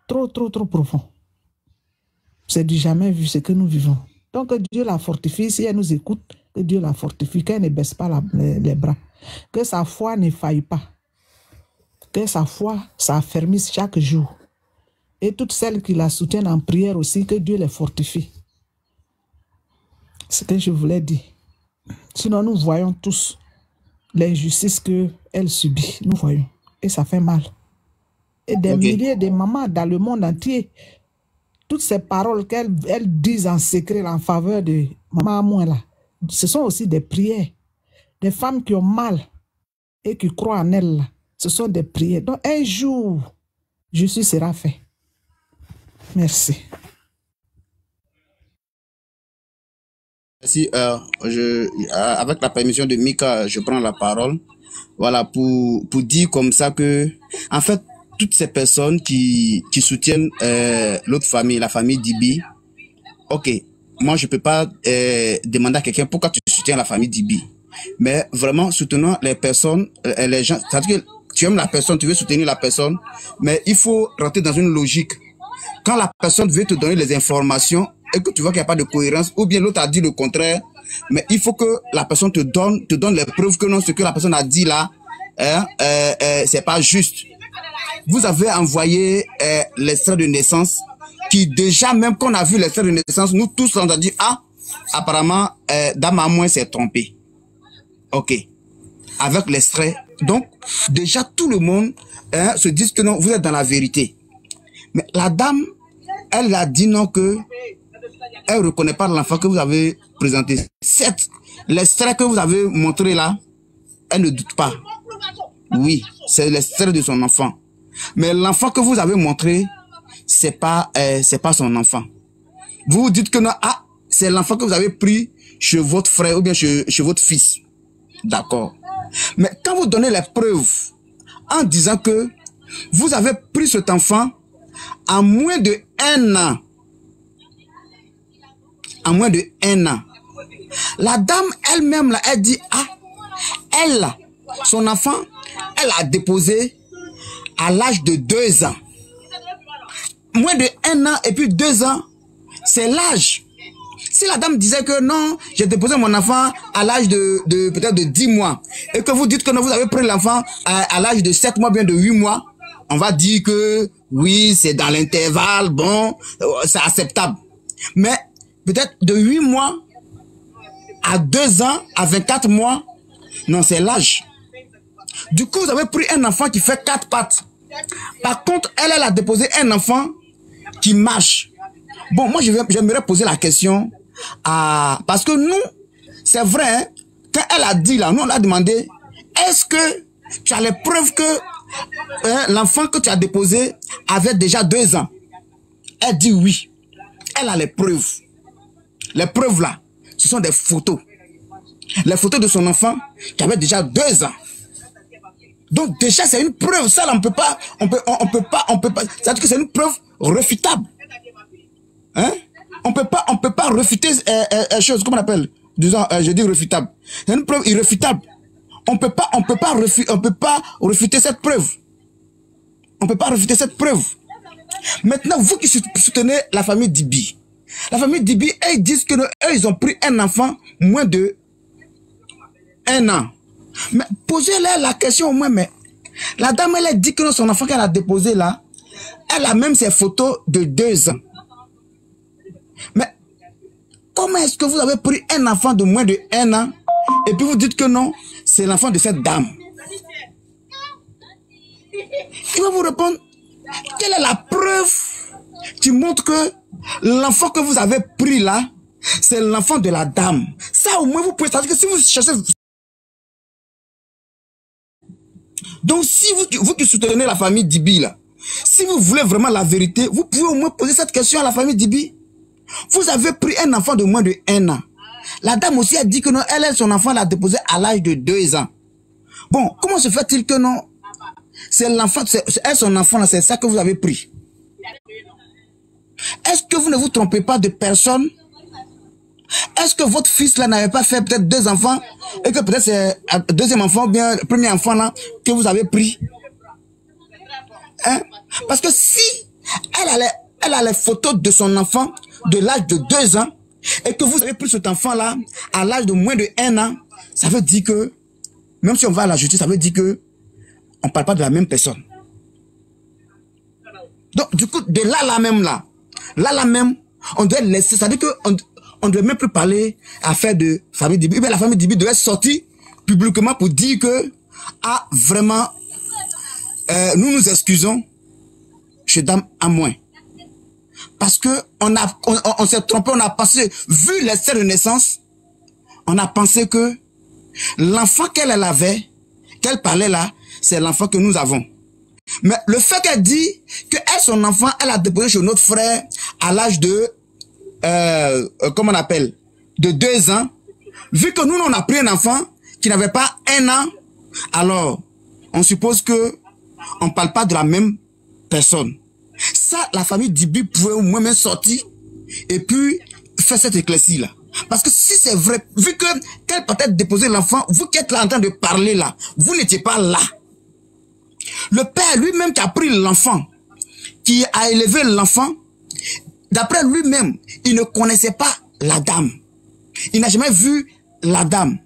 Trop profond. C'est du jamais vu ce que nous vivons. Donc que Dieu la fortifie, si elle nous écoute, que Dieu la fortifie, qu'elle ne baisse pas les bras, que sa foi ne faille pas, que sa foi s'affermisse chaque jour. Et toutes celles qui la soutiennent en prière aussi, que Dieu les fortifie. C'est ce que je voulais dire. Sinon, nous voyons tous l'injustice qu'elle subit. Nous voyons. Et ça fait mal. Et des milliers de mamans dans le monde entier, toutes ces paroles qu'elles disent en secret en faveur de maman à moi là, ce sont aussi des prières. Des femmes qui ont mal et qui croient en elles là, ce sont des prières. Donc un jour, justice sera fait. Merci. Merci. Avec la permission de Mika, je prends la parole. Voilà, pour dire comme ça que, en fait, toutes ces personnes qui soutiennent l'autre famille, la famille Dibi, ok, moi je peux pas demander à quelqu'un pourquoi tu soutiens la famille Dibi, mais vraiment soutenons les personnes, les gens, c'est-à-dire que tu aimes la personne, tu veux soutenir la personne, mais il faut rentrer dans une logique. Quand la personne veut te donner les informations et que tu vois qu'il n'y a pas de cohérence, ou bien l'autre a dit le contraire, mais il faut que la personne te donne les preuves que non, ce que la personne a dit là, c'est pas juste. Vous avez envoyé l'extrait de naissance qui déjà, même qu'on a vu l'extrait de naissance, nous tous on a dit, ah, apparemment, Dame à moi s'est trompée. Ok. avec l'extrait. Donc, déjà, tout le monde se dit que non, vous êtes dans la vérité. Mais la dame, elle a dit non que elle ne reconnaît pas l'enfant que vous avez présenté. Certes, l'extrait que vous avez montré là, elle ne doute pas. Oui, c'est l'extrait de son enfant. Mais l'enfant que vous avez montré, c'est pas son enfant. Vous vous dites que non, ah, c'est l'enfant que vous avez pris chez votre frère ou bien chez votre fils. D'accord. Mais quand vous donnez les preuves en disant que vous avez pris cet enfant à moins de 1 an, à moins de 1 an, la dame elle-même, là, elle dit, ah, elle, son enfant, elle a déposé à l'âge de 2 ans. Moins de 1 an et puis 2 ans, c'est l'âge. Si la dame disait que non, j'ai déposé mon enfant à l'âge de peut-être de 10 mois, et que vous dites que non, vous avez pris l'enfant à l'âge de 7 mois, bien de 8 mois, on va dire que oui, c'est dans l'intervalle, bon, c'est acceptable. Mais peut-être de 8 mois à 2 ans, à 24 mois, non, c'est l'âge. Du coup, vous avez pris un enfant qui fait 4 pattes. Par contre, elle a déposé un enfant qui marche. Bon, moi, j'aimerais poser la question parce que nous, c'est vrai, hein, quand elle a dit là, nous, on a demandé, est-ce que tu as les preuves que l'enfant que tu as déposé avait déjà 2 ans? Elle dit oui. Elle a les preuves. Les preuves là, ce sont des photos. Les photos de son enfant qui avait déjà 2 ans. Donc déjà c'est une preuve, ça là, on peut pas, c'est-à-dire que c'est une preuve réfutable. Hein? On peut pas refuter chose, comment on appelle? Disons, je dis réfutable. C'est une preuve irréfutable. On peut pas refuter cette preuve. On peut pas refuter cette preuve. Maintenant, vous qui soutenez la famille Dibi, ils disent que eux, ils ont pris un enfant moins de 1 an. Mais posez-leur la question au moins, mais la dame, elle a dit que son enfant qu'elle a déposé là, elle a même ses photos de 2 ans. Mais comment est-ce que vous avez pris un enfant de moins de 1 an et puis vous dites que non, c'est l'enfant de cette dame? Il va vous répondre, quelle est la preuve qui montre que l'enfant que vous avez pris là, c'est l'enfant de la dame? Ça au moins vous pouvez savoir que si vous cherchez... Donc si vous qui soutenez la famille Dibi là, si vous voulez vraiment la vérité, vous pouvez au moins poser cette question à la famille Dibi. Vous avez pris un enfant de moins de 1 an. La dame aussi a dit que non, elle, son enfant l'a déposé à l'âge de 2 ans. Bon, comment se fait-il que non, c'est l'enfant, elle, son enfant là, c'est ça que vous avez pris? Est-ce que vous ne vous trompez pas de personne? Est-ce que votre fils là n'avait pas fait peut-être 2 enfants et que peut-être c'est le deuxième enfant ou bien le premier enfant là que vous avez pris? Hein? Parce que si elle a les photos de son enfant de l'âge de 2 ans et que vous avez pris cet enfant là à l'âge de moins de 1 an, ça veut dire que, même si on va à la justice, ça veut dire que on ne parle pas de la même personne. Donc du coup, de là même, on doit laisser, c'est-à-dire qu'on on ne doit même plus parler à faire de famille Dibi. La famille Dibi devait sortir publiquement pour dire que, ah, vraiment, nous nous excusons chez Dame à moins. Parce que on s'est trompé, on a pensé, vu l'extrait de naissance, on a pensé que l'enfant qu'elle avait, qu'elle parlait là, c'est l'enfant que nous avons. Mais le fait qu'elle dit que elle, son enfant, elle a déposé chez notre frère à l'âge de comment on appelle, de 2 ans, vu que nous, on a pris un enfant qui n'avait pas 1 an, alors, on suppose que on ne parle pas de la même personne. Ça, la famille Dibi pouvait au moins même sortir et puis faire cette éclaircie-là. Parce que si c'est vrai, vu que qu'elle peut-être déposer l'enfant, vous qui êtes là en train de parler là, vous n'étiez pas là. Le père lui-même qui a pris l'enfant, qui a élevé l'enfant, d'après lui-même, il ne connaissait pas la dame. Il n'a jamais vu la dame.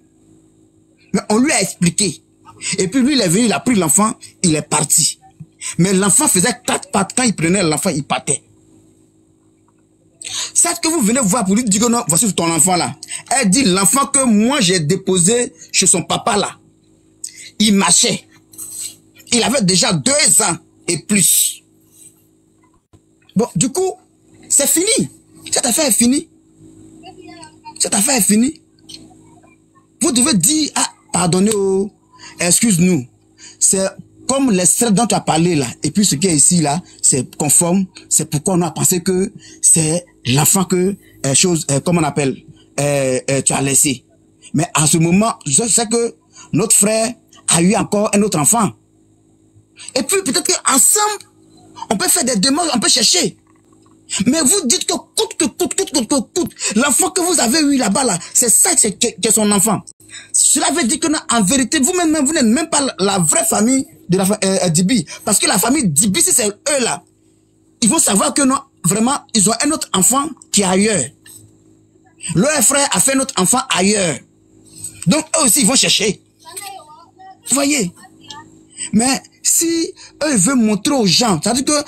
Mais on lui a expliqué. Et puis lui, il est venu, il a pris l'enfant, il est parti. Mais l'enfant faisait 4 pattes. Quand il prenait l'enfant, il partait. C'est ce que vous venez voir pour lui dire que non, voici ton enfant là. Elle dit l'enfant que moi j'ai déposé chez son papa là. il marchait. Il avait déjà 2 ans et plus. Bon, du coup, c'est fini. Cette affaire est finie. Cette affaire est finie. Vous devez dire, ah, pardonnez, oh, excuse-nous. C'est comme l'extrait dont tu as parlé là, et puis ce qui est ici là, c'est conforme. C'est pourquoi on a pensé que c'est l'enfant que, comment on appelle, tu as laissé. Mais à ce moment, je sais que notre frère a eu encore un autre enfant. Et puis peut-être qu'ensemble, on peut faire des démarches, on peut chercher. Mais vous dites que coûte, l'enfant que vous avez eu là-bas, là, c'est ça qui est son enfant. Cela veut dire que, en vérité, vous-même, vous n'êtes même pas la vraie famille de la Dibi. Parce que la famille Dibi, si c'est eux là, ils vont savoir que non, vraiment, ils ont un autre enfant qui est ailleurs. Leur frère a fait un autre enfant ailleurs. Donc, eux aussi, ils vont chercher. Vous voyez? Mais si eux veulent montrer aux gens, c'est-à-dire que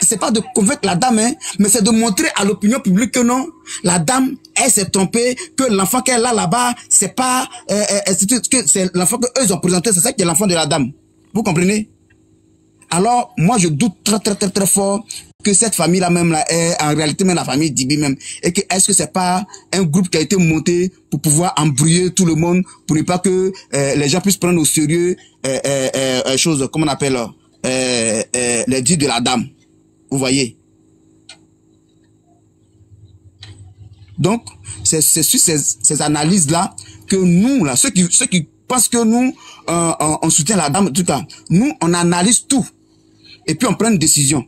c'est pas de convaincre la dame, hein, mais c'est de montrer à l'opinion publique que non, la dame, elle s'est trompée, que l'enfant qu'elle a là-bas, c'est pas, que c'est l'enfant qu'eux ils ont présenté, c'est ça qui est l'enfant de la dame. Vous comprenez? Alors, moi, je doute très fort que cette famille-là même là est en réalité même la famille Dibi même. Et que est-ce que c'est pas un groupe qui a été monté pour pouvoir embrouiller tout le monde, pour ne pas que les gens puissent prendre au sérieux choses, comment on appelle, les dits de la dame. Vous voyez? Donc, c'est sur ces analyses-là que nous, là, ceux qui pensent que nous, on soutient la dame, en tout cas, nous, on analyse tout. Et puis, on prend une décision.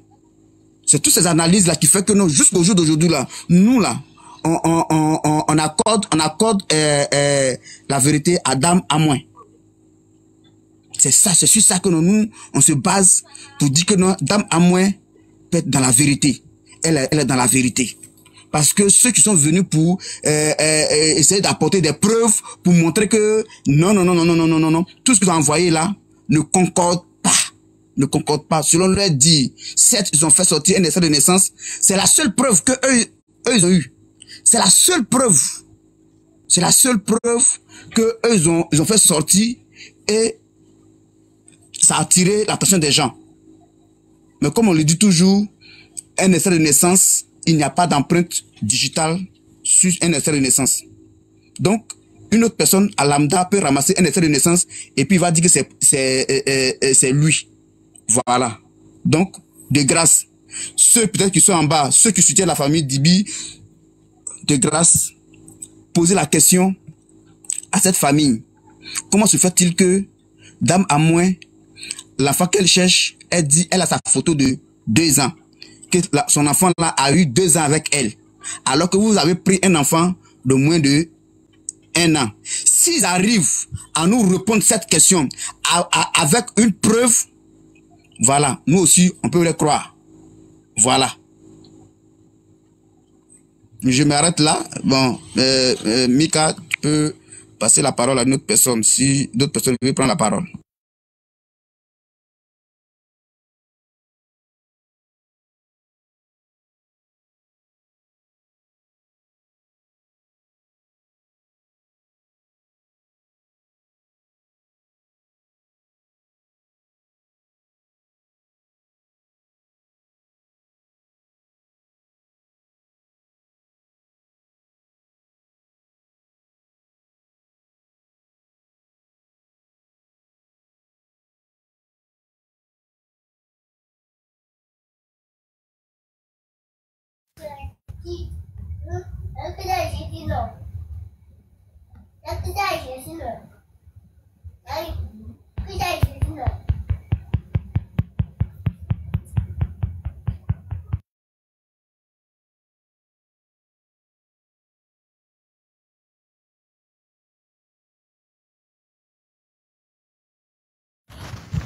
C'est toutes ces analyses-là qui fait que nous, jusqu'au jour d'aujourd'hui, là, nous, là, on accorde la vérité à dame à moins. C'est ça, c'est sur ça que nous, on se base pour dire que non, dame à moins peut être dans la vérité. Elle est dans la vérité. Parce que ceux qui sont venus pour essayer d'apporter des preuves pour montrer que non, tout ce qu'ils ont envoyé là ne concorde pas. Ne concorde pas. Selon leur dit, certes, ils ont fait sortir un extrait de naissance. C'est la seule preuve que eux ils ont eu. C'est la seule preuve. C'est la seule preuve que eux ils ont fait sortir et ça a attiré l'attention des gens. Mais comme on le dit toujours, un extrait de naissance, il n'y a pas d'empreinte digitale sur un extrait de naissance. Donc, une autre personne à lambda peut ramasser un extrait de naissance et puis il va dire que c'est lui. Voilà. Donc, de grâce, ceux peut-être qui sont en bas, ceux qui soutiennent la famille Dibi, de grâce, posez la question à cette famille. Comment se fait-il que dame à moins, l'enfant qu'elle cherche, elle dit, elle a sa photo de 2 ans. Que son enfant là a eu 2 ans avec elle. Alors que vous avez pris un enfant de moins de 1 an. S'ils arrivent à nous répondre cette question avec une preuve, voilà, nous aussi, on peut les croire. Voilà. Je m'arrête là. Bon, Mika, tu peux passer la parole à une autre personne si d'autres personnes veulent prendre la parole.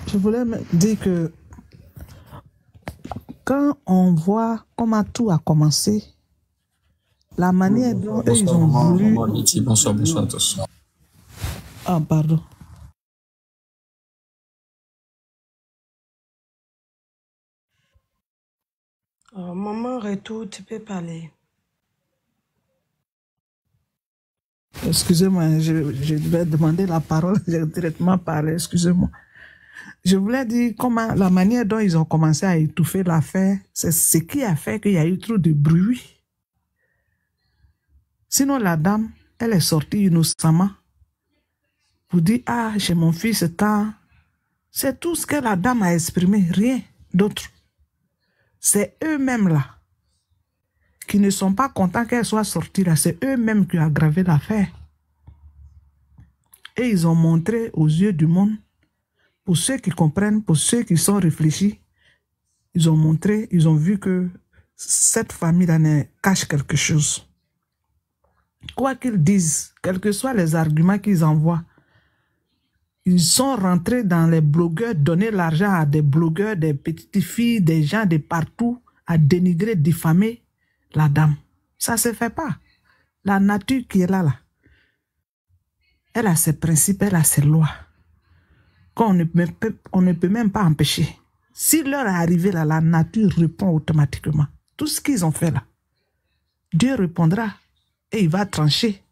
Je voulais me dire que quand on voit comment tout a commencé, la manière dont eux, ils ont voulu... Bonsoir à tous. Ah, pardon. Maman, retour, tu peux parler. Excusez-moi, je vais demander la parole, j'ai directement parlé, excusez-moi. Je voulais dire comment la manière dont ils ont commencé à étouffer l'affaire, c'est ce qui a fait qu'il y a eu trop de bruit. Sinon, la dame, elle est sortie innocemment pour dire, ah, chez mon fils, c'est tout ce que la dame a exprimé, rien d'autre. C'est eux-mêmes là, qui ne sont pas contents qu'elle soit sortie là, c'est eux-mêmes qui ont aggravé l'affaire. Et ils ont montré aux yeux du monde, pour ceux qui comprennent, pour ceux qui sont réfléchis, ils ont montré, ils ont vu que cette famille-là cache quelque chose. Quoi qu'ils disent, quels que soient les arguments qu'ils envoient, ils sont rentrés dans les blogueurs, donner l'argent à des blogueurs, des petites filles, des gens de partout, à dénigrer, diffamer la dame. Ça ne se fait pas. La nature qui est là, elle a ses principes, elle a ses lois. On ne peut même pas empêcher. Si l'heure est arrivée là, la nature répond automatiquement. Tout ce qu'ils ont fait là, Dieu répondra et il va trancher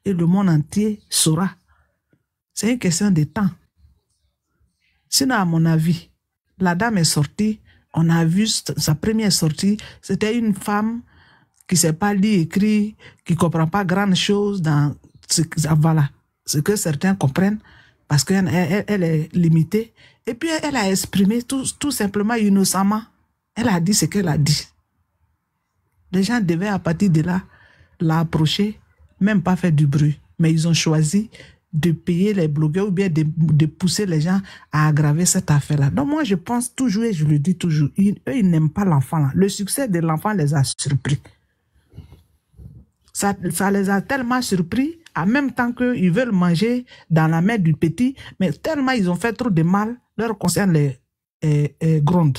et le monde entier saura. C'est une question de temps. Sinon, à mon avis, la dame est sortie, on a vu sa première sortie, c'était une femme qui ne sait pas lire, écrire, qui ne comprend pas grand chose dans voilà, ce que certains comprennent, parce qu'elle est limitée. Et puis, elle a exprimé tout simplement innocemment. Elle a dit ce qu'elle a dit. Les gens devaient, à partir de là, l'approcher, même pas faire du bruit. Mais ils ont choisi de payer les blogueurs ou bien de pousser les gens à aggraver cette affaire-là. Donc moi, je pense toujours, et je le dis toujours, eux, ils n'aiment pas l'enfant là. Le succès de l'enfant les a surpris. Ça les a tellement surpris, en même temps qu'ils veulent manger dans la main du petit, mais tellement ils ont fait trop de mal, leur concerne les grondes.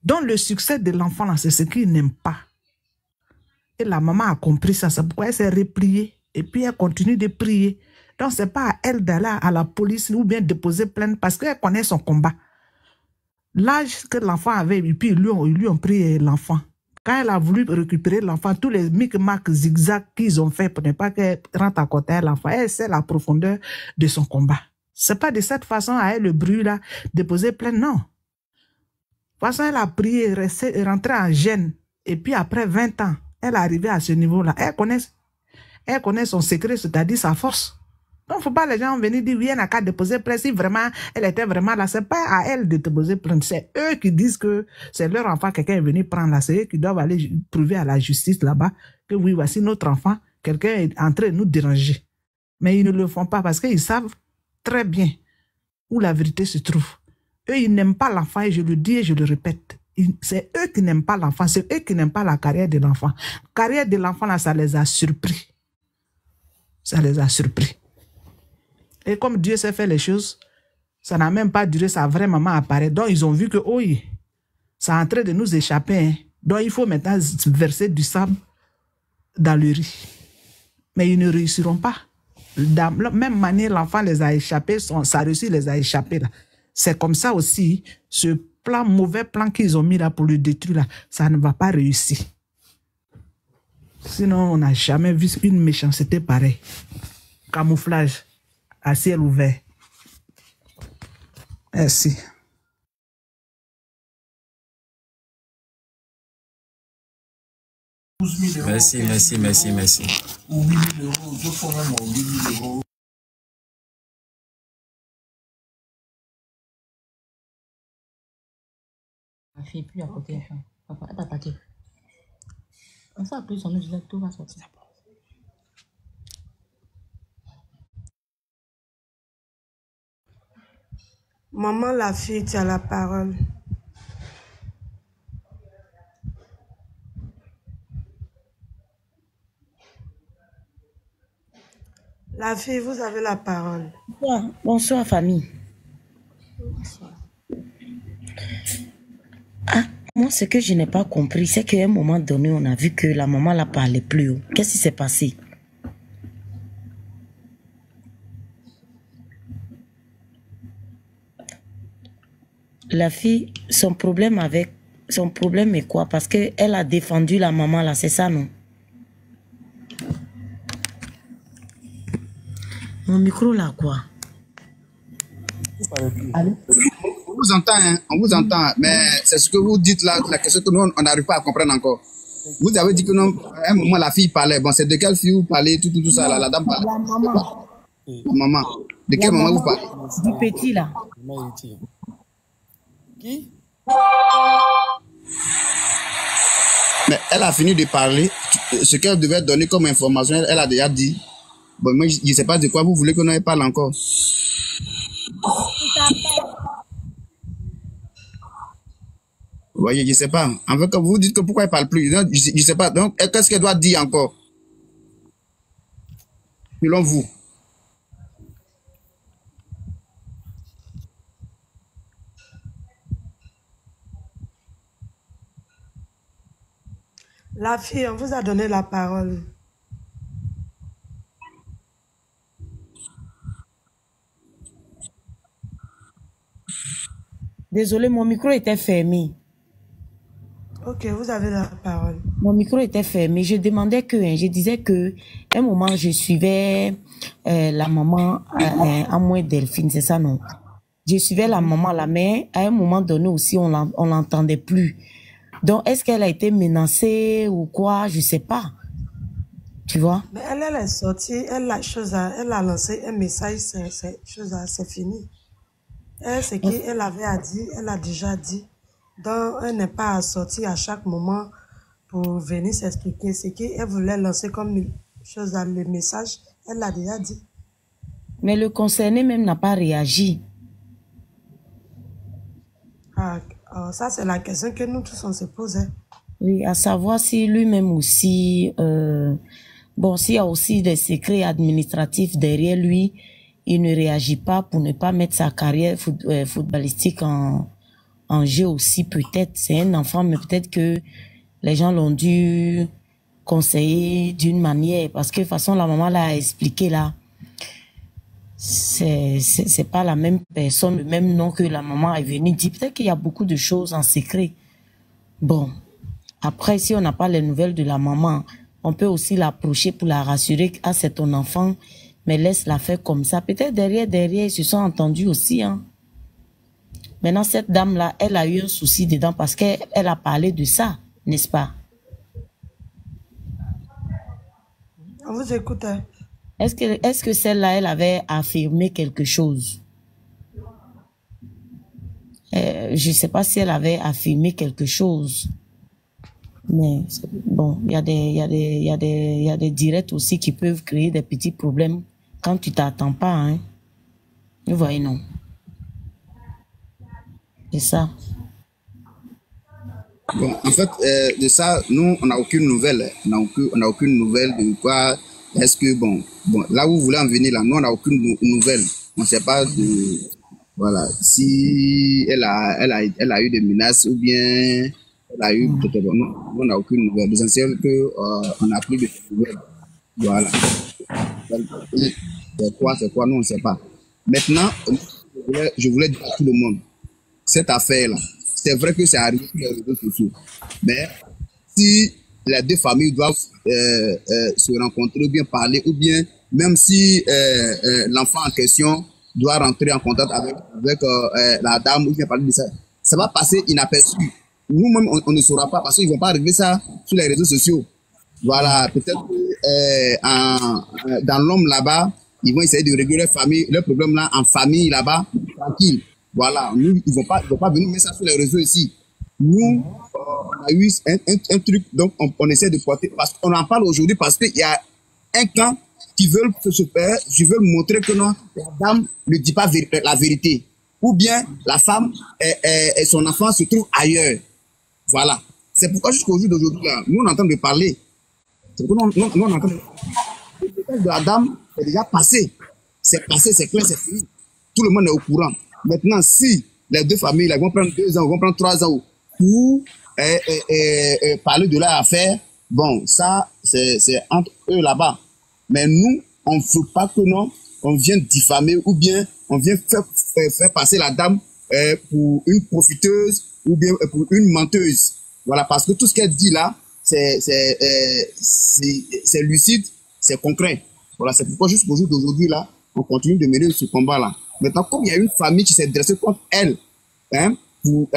Donc le succès de l'enfant là, c'est ce qu'ils n'aiment pas. Et la maman a compris ça, c'est pourquoi elle s'est repliée. Et puis elle continue de prier. Donc ce n'est pas à elle d'aller à la police ou bien déposer plainte parce qu'elle connaît son combat. L'âge que l'enfant avait, et puis ils lui ont pris l'enfant. Quand elle a voulu récupérer l'enfant, tous les micmacs zigzags qu'ils ont fait pour ne pas qu'elle rentre à côté de l'enfant, elle sait la profondeur de son combat. Ce n'est pas de cette façon à elle le bruit là, déposer plainte, non. De toute façon, elle a prié, rentré en gêne. Et puis après 20 ans, elle est arrivée à ce niveau-là. Elle connaît son secret, c'est-à-dire sa force. Donc, il ne faut pas les gens venir dire, oui, elle n'a qu'à déposer plainte. Si vraiment, elle était vraiment là, ce n'est pas à elle de déposer plainte. C'est eux qui disent que c'est leur enfant, quelqu'un est venu prendre là. C'est eux qui doivent aller prouver à la justice là-bas que oui, voici notre enfant, quelqu'un est en train de nous déranger. Mais ils ne le font pas parce qu'ils savent très bien où la vérité se trouve. Eux, ils n'aiment pas l'enfant et je le dis et je le répète. C'est eux qui n'aiment pas l'enfant, c'est eux qui n'aiment pas la carrière de l'enfant. La carrière de l'enfant, là, ça les a surpris. Ça les a surpris. Et comme Dieu sait faire les choses, ça n'a même pas duré, sa vraie maman apparaît. Donc, ils ont vu que, oui, ça est en train de nous échapper. Hein. Donc, il faut maintenant verser du sable dans le riz. Mais ils ne réussiront pas. De la même manière, l'enfant les a échappés, sa réussite les a échappés. C'est comme ça aussi, ce mauvais plan qu'ils ont mis là pour le détruire, là, ça ne va pas réussir. Sinon, on n'a jamais vu une méchanceté pareille. Camouflage à ciel ouvert. Merci. Merci. La fille plus à côté. Papa, elle t'a attaqué. On s'est appelé son nom, je disais, tout va sortir. Maman, la fille, tu as la parole. La fille, vous avez la parole. Bonsoir, famille. Ah, moi, ce que je n'ai pas compris, c'est qu'à un moment donné, on a vu que la maman ne parlait plus haut. Qu'est-ce qui s'est passé? La fille, son problème est quoi? Parce qu'elle a défendu la maman là, c'est ça, non? Mon micro là, quoi? Allô? On vous entend, hein, on vous entend, mais c'est ce que vous dites là, la question que nous, on n'arrive pas à comprendre encore. Vous avez dit que non, à un moment, la fille parlait. Bon, c'est de quelle fille vous parlez, tout ça, là, la dame parlait. La maman. La maman. De quelle maman vous parlez? Du petit là. Qui? Mais elle a fini de parler. Ce qu'elle devait donner comme information, elle a déjà dit. Bon, moi, je ne sais pas de quoi vous voulez qu'on en parle encore. Vous voyez, je ne sais pas. En fait, quand vous dites que pourquoi elle ne parle plus, je ne sais pas. Donc, qu'est-ce qu'elle doit dire encore? Selon vous. La fille, on vous a donné la parole. Désolé, mon micro était fermé. Ok, vous avez la parole. Mon micro était fermé. Je demandais que, je disais que, un moment, je suivais la maman à moins Delphine, c'est ça, non? Je suivais la maman là, mais à un moment donné aussi, on l'entendait plus. Donc, est-ce qu'elle a été menacée ou quoi? Je sais pas. Tu vois? Mais elle est sortie, elle a lancé un message, c'est fini. Ce qu'elle avait à dire, elle a déjà dit. Donc, elle n'est pas sortie à chaque moment pour venir s'expliquer. Ce qu'elle voulait lancer comme le message, elle l'a déjà dit. Mais le concerné même n'a pas réagi. Ça, c'est la question que nous tous on se posait. Oui, à savoir si lui-même aussi, bon, s'il y a aussi des secrets administratifs derrière lui, il ne réagit pas pour ne pas mettre sa carrière footballistique en jeu aussi, peut-être. C'est un enfant, mais peut-être que les gens l'ont dû conseiller d'une manière, parce que de toute façon, la maman l'a expliqué là. C'est pas la même personne, le même nom que la maman est venue dire. Peut-être qu'il y a beaucoup de choses en secret. Bon. Après, si on n'a pas les nouvelles de la maman, on peut aussi l'approcher pour la rassurer que c'est ton enfant, mais laisse-la faire comme ça. Peut-être derrière, ils se sont entendus aussi. Hein. Maintenant, cette dame-là, elle a eu un souci dedans parce qu'elle a parlé de ça, n'est-ce pas? On vous écoute. Est-ce que celle-là, elle avait affirmé quelque chose? Je ne sais pas si elle avait affirmé quelque chose. Mais bon, il y a des directs aussi qui peuvent créer des petits problèmes quand tu t'attends pas, hein. Vous voyez, non? C'est ça. Bon, en fait, de ça, nous, on n'a aucune nouvelle. On n'a aucune nouvelle de quoi. Est-ce que, bon, là où vous voulez en venir, là, nous, on n'a aucune nouvelle. On ne sait pas de, voilà, si elle a eu des menaces ou bien elle a eu, peut-être, non, on n'a aucune nouvelle. L'essentiel que, on n'a plus de nouvelles. Voilà. C'est quoi, nous, on ne sait pas. Maintenant, je voulais dire à tout le monde, cette affaire-là, c'est vrai que c'est arrivé sur les réseaux sociaux. Mais si les deux familles doivent se rencontrer ou bien parler, ou bien même si l'enfant en question doit rentrer en contact avec la dame ou bien parler de ça, ça va passer inaperçu. Nous-mêmes, on ne saura pas parce qu'ils ne vont pas régler ça sur les réseaux sociaux. Voilà, peut-être dans l'homme là-bas, ils vont essayer de régler leur problème là en famille là-bas, tranquille. Voilà, nous, ils vont pas venir mettre ça sur les réseaux ici. Nous, on a eu un truc, donc on essaie de porter, parce qu'on en parle aujourd'hui parce qu'il y a un camp qui veulent se faire, qui veulent montrer que non, la dame ne dit pas la vérité. Ou bien la femme et son enfant se trouvent ailleurs. Voilà. C'est pourquoi jusqu'au jour d'aujourd'hui, là, nous on est en train de parler. C'est pourquoi nous on est en train de parler. De la dame est déjà passé. C'est passé, c'est clair, c'est fini. Tout le monde est au courant. Maintenant, si les deux familles là, vont prendre 2 ans, vont prendre 3 ans pour parler de leur affaire, bon, ça, c'est entre eux là-bas. Mais nous, on ne veut pas que non, on vient diffamer ou bien on vient faire passer la dame pour une profiteuse ou bien pour une menteuse. Voilà, parce que tout ce qu'elle dit là, c'est lucide, c'est concret. Voilà, c'est pourquoi jusqu'au jour d'aujourd'hui là, on continue de mener ce combat-là. Maintenant, comme il y a une famille qui s'est dressée contre elle, hein, pour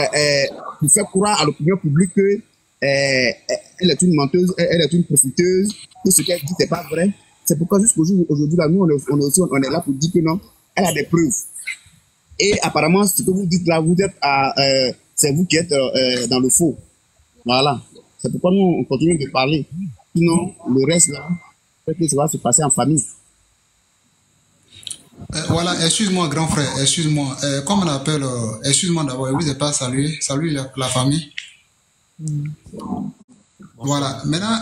faire croire à l'opinion publique que elle est une menteuse, elle est une profiteuse, que ce qu'elle dit, c'est pas vrai. C'est pourquoi jusqu'aujourd'hui, là, nous, on est là pour dire que non, elle a des preuves. Et apparemment, ce que vous dites là, c'est vous qui êtes dans le faux. Voilà. C'est pourquoi nous, on continue de parler. Sinon, le reste là, peut-être que ça va se passer en famille. Voilà, excuse-moi, grand frère, excuse-moi. Comment on appelle, excuse-moi d'abord, vous n'avez pas salué la famille. Voilà, maintenant,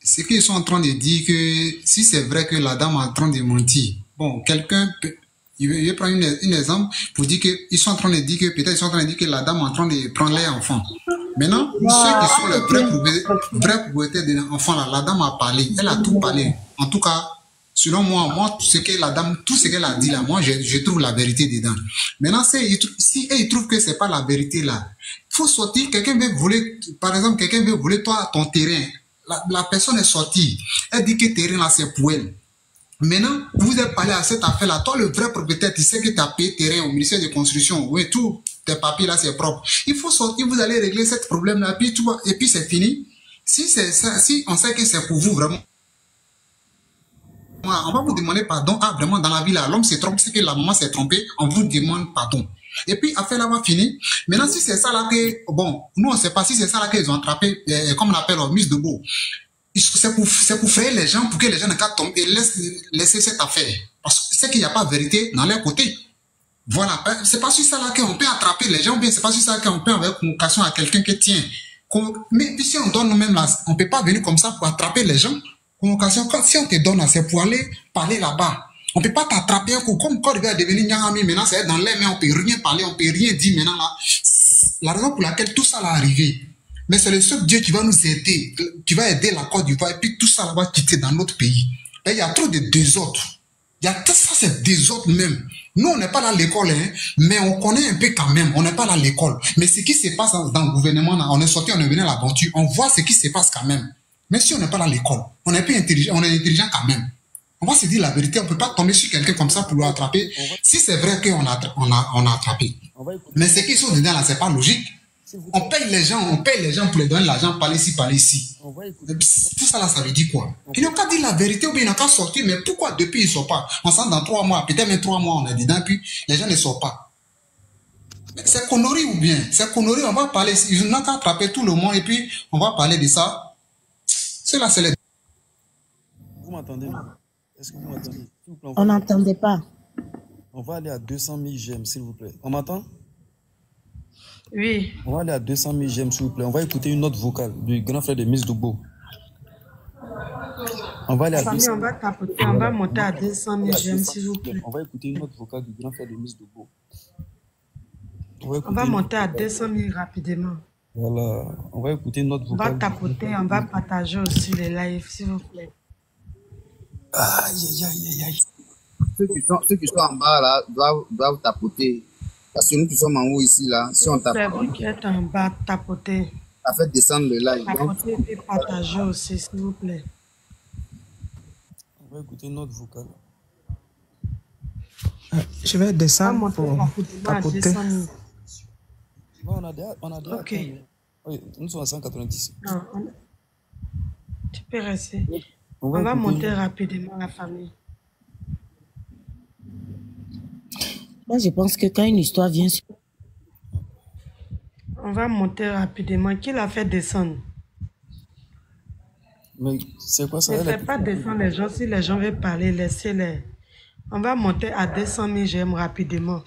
ce qu'ils sont en train de dire que si c'est vrai que la dame est en train de mentir, bon, quelqu'un peut. Je vais prendre un exemple pour dire qu'ils sont en train de dire que peut-être ils sont en train de dire que la dame est en train de prendre les enfants. Maintenant, ceux qui sont les vrais propriétaires des enfants, là, la dame a parlé, elle a tout parlé. En tout cas, selon moi, tout ce qu'elle a dit là, moi, je trouve la vérité dedans. Maintenant, si elle trouve que c'est pas la vérité là, faut sortir, quelqu'un veut voler, par exemple, quelqu'un veut voler toi ton terrain. La personne est sortie. Elle dit que terrain là, c'est pour elle. Maintenant, vous êtes parlé à cette affaire-là. Toi, le vrai propriétaire, tu sais que tu as payé terrain au ministère de construction. Oui, tous tes papiers là, c'est propre. Il faut sortir, vous allez régler ce problème-là, puis tu vois, et puis c'est fini. Si c'est ça, si on sait que c'est pour vous vraiment, on va vous demander pardon. Ah, vraiment, dans la vie là, l'homme se trompe, c'est que la maman s'est trompée, on vous demande pardon. Et puis, affaire là va finir. Maintenant, si c'est ça là que, bon, nous on sait pas si c'est ça là qu'ils ont attrapé, comme on appelle, Miss Debout. C'est pour frayer les gens, pour que les gens ne qu'à tomber et laisser cette affaire. Parce que c'est qu'il n'y a pas de vérité dans leur côté. Voilà. C'est pas sur ça là qu'on peut attraper les gens, bien c'est pas sur ça qu'on peut avoir convocation à quelqu'un qui tient. Mais puis si on donne nous-mêmes là, on peut pas venir comme ça pour attraper les gens. Convocation, si on te donne là, c'est pour aller parler là-bas. On peut pas t'attraper un coup. Comme quand il va devenir Nyangami, maintenant c'est dans les mains, on peut rien parler, on peut rien dire maintenant là. La raison pour laquelle tout ça là arrivé. Mais c'est le seul Dieu qui va nous aider, qui va aider la Côte d'Ivoire, et puis tout ça va quitter dans notre pays. Et il y a trop de désordre. Il y a tout ça, c'est désordre même. Nous, on n'est pas là à l'école, hein, mais on connaît un peu quand même. On n'est pas là à l'école. Mais ce qui se passe dans le gouvernement, là, on est sorti, on est venu à l'aventure, on voit ce qui se passe quand même. Mais si on n'est pas là à l'école, on est plus intelligent, on est intelligent quand même. On va se dire la vérité, on ne peut pas tomber sur quelqu'un comme ça pour l'attraper. Si c'est vrai qu'on a attrapé. Mais ce qu'ils sont dedans là, c'est pas logique. On paye les gens pour les donner l'argent, par ici, par ici. Tout ça là, ça veut dire quoi? Ils n'ont qu'à dire la vérité ou bien ils n'ont qu'à sortir, mais pourquoi depuis ils ne sortent pas? On sent dans 3 mois, peut-être même 3 mois, on est dedans, puis les gens ne sortent pas. C'est connerie ou bien? C'est connerie, on va parler, ils n'ont qu'à attraper tout le monde et puis on va parler de ça. Cela, c'est les... Vous m'entendez? Est-ce que vous m'entendez? On n'entendait pas. On va aller à 200 000 j'aime, s'il vous plaît. On m'entend? Oui. On va aller à 200 000 j'aime, s'il vous plaît. On va écouter une note vocale du grand frère de Miss Dogbo. On va aller à 200 000. On va tapoter, on va monter à 200 000 j'aime, s'il vous plaît. On va écouter une note vocale du grand frère de Miss Dogbo. On va monter à 200 000 rapidement. Voilà. On va écouter une note vocale. On va tapoter, on va partager aussi les lives, s'il vous plaît. Aïe, aïe, aïe, aïe. Ceux qui sont en bas là doivent tapoter. Parce que nous qui sommes en haut ici là, si on tapote, vous qui êtes en bas, tapotez. ça fait descendre le live. Tapotez et partagez aussi, s'il vous plaît. On va écouter une note vocale. Je vais descendre pour tapoter. Non, on a déjà ok. Oui, nous sommes à 190. Non, tu peux rester. On va monter rapidement la famille. Moi, je pense que quand une histoire vient sur... On va monter rapidement. Qui l'a fait descendre? Mais c'est quoi ça? Ne faites pas descendre les gens. Si les gens veulent parler, laissez-les. On va monter à 200 000 j'aime rapidement.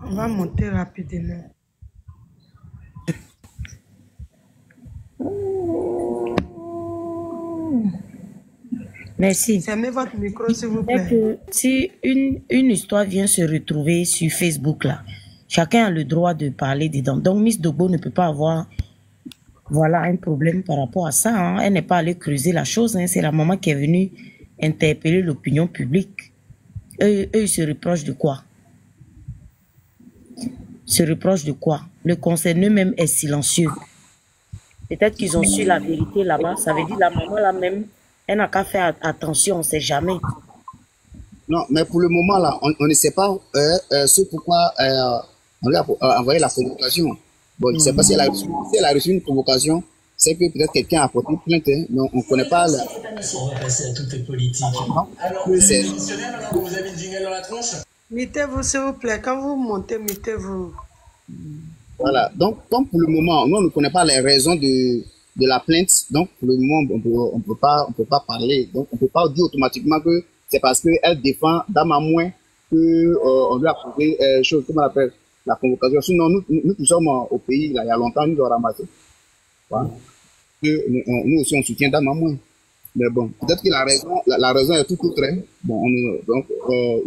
On va monter rapidement. Merci. Fermez votre micro, s'il vous plaît. Que si une histoire vient se retrouver sur Facebook, là, chacun a le droit de parler dedans. Donc, Miss Dogbo ne peut pas avoir un problème par rapport à ça. Hein. Elle n'est pas allée creuser la chose. Hein. C'est la maman qui est venue interpeller l'opinion publique. Eux, ils se reprochent de quoi? se reprochent de quoi? Le concernant même est silencieux. Peut-être qu'ils ont su la vérité là-bas. Ça veut dire la maman là-même, elle n'a qu'à faire attention, on ne sait jamais. Non, mais pour le moment, là, on ne sait pas ce pourquoi on lui a envoyé la convocation. Bon, je ne sais pas si elle a reçu une convocation. C'est que peut-être quelqu'un a porté plainte, hein, mais on ne connaît pas. On va passer à toutes les politiques. Mettez-vous, s'il vous plaît. Quand vous montez, mettez-vous. Voilà. Donc, comme pour le moment, nous, on ne connaît pas les raisons de la plainte. Donc, pour le moment, on peut pas parler. Donc, on ne peut pas dire automatiquement que c'est parce qu'elle défend Dame à moins que on lui a posé chose, comment on appelle, la convocation. Sinon, nous qui sommes au pays, là, il y a longtemps, nous avons ramassé. Voilà. Nous aussi, on soutient Dame à moins. Mais bon, peut-être que la raison est tout autre. Hein. Bon, donc,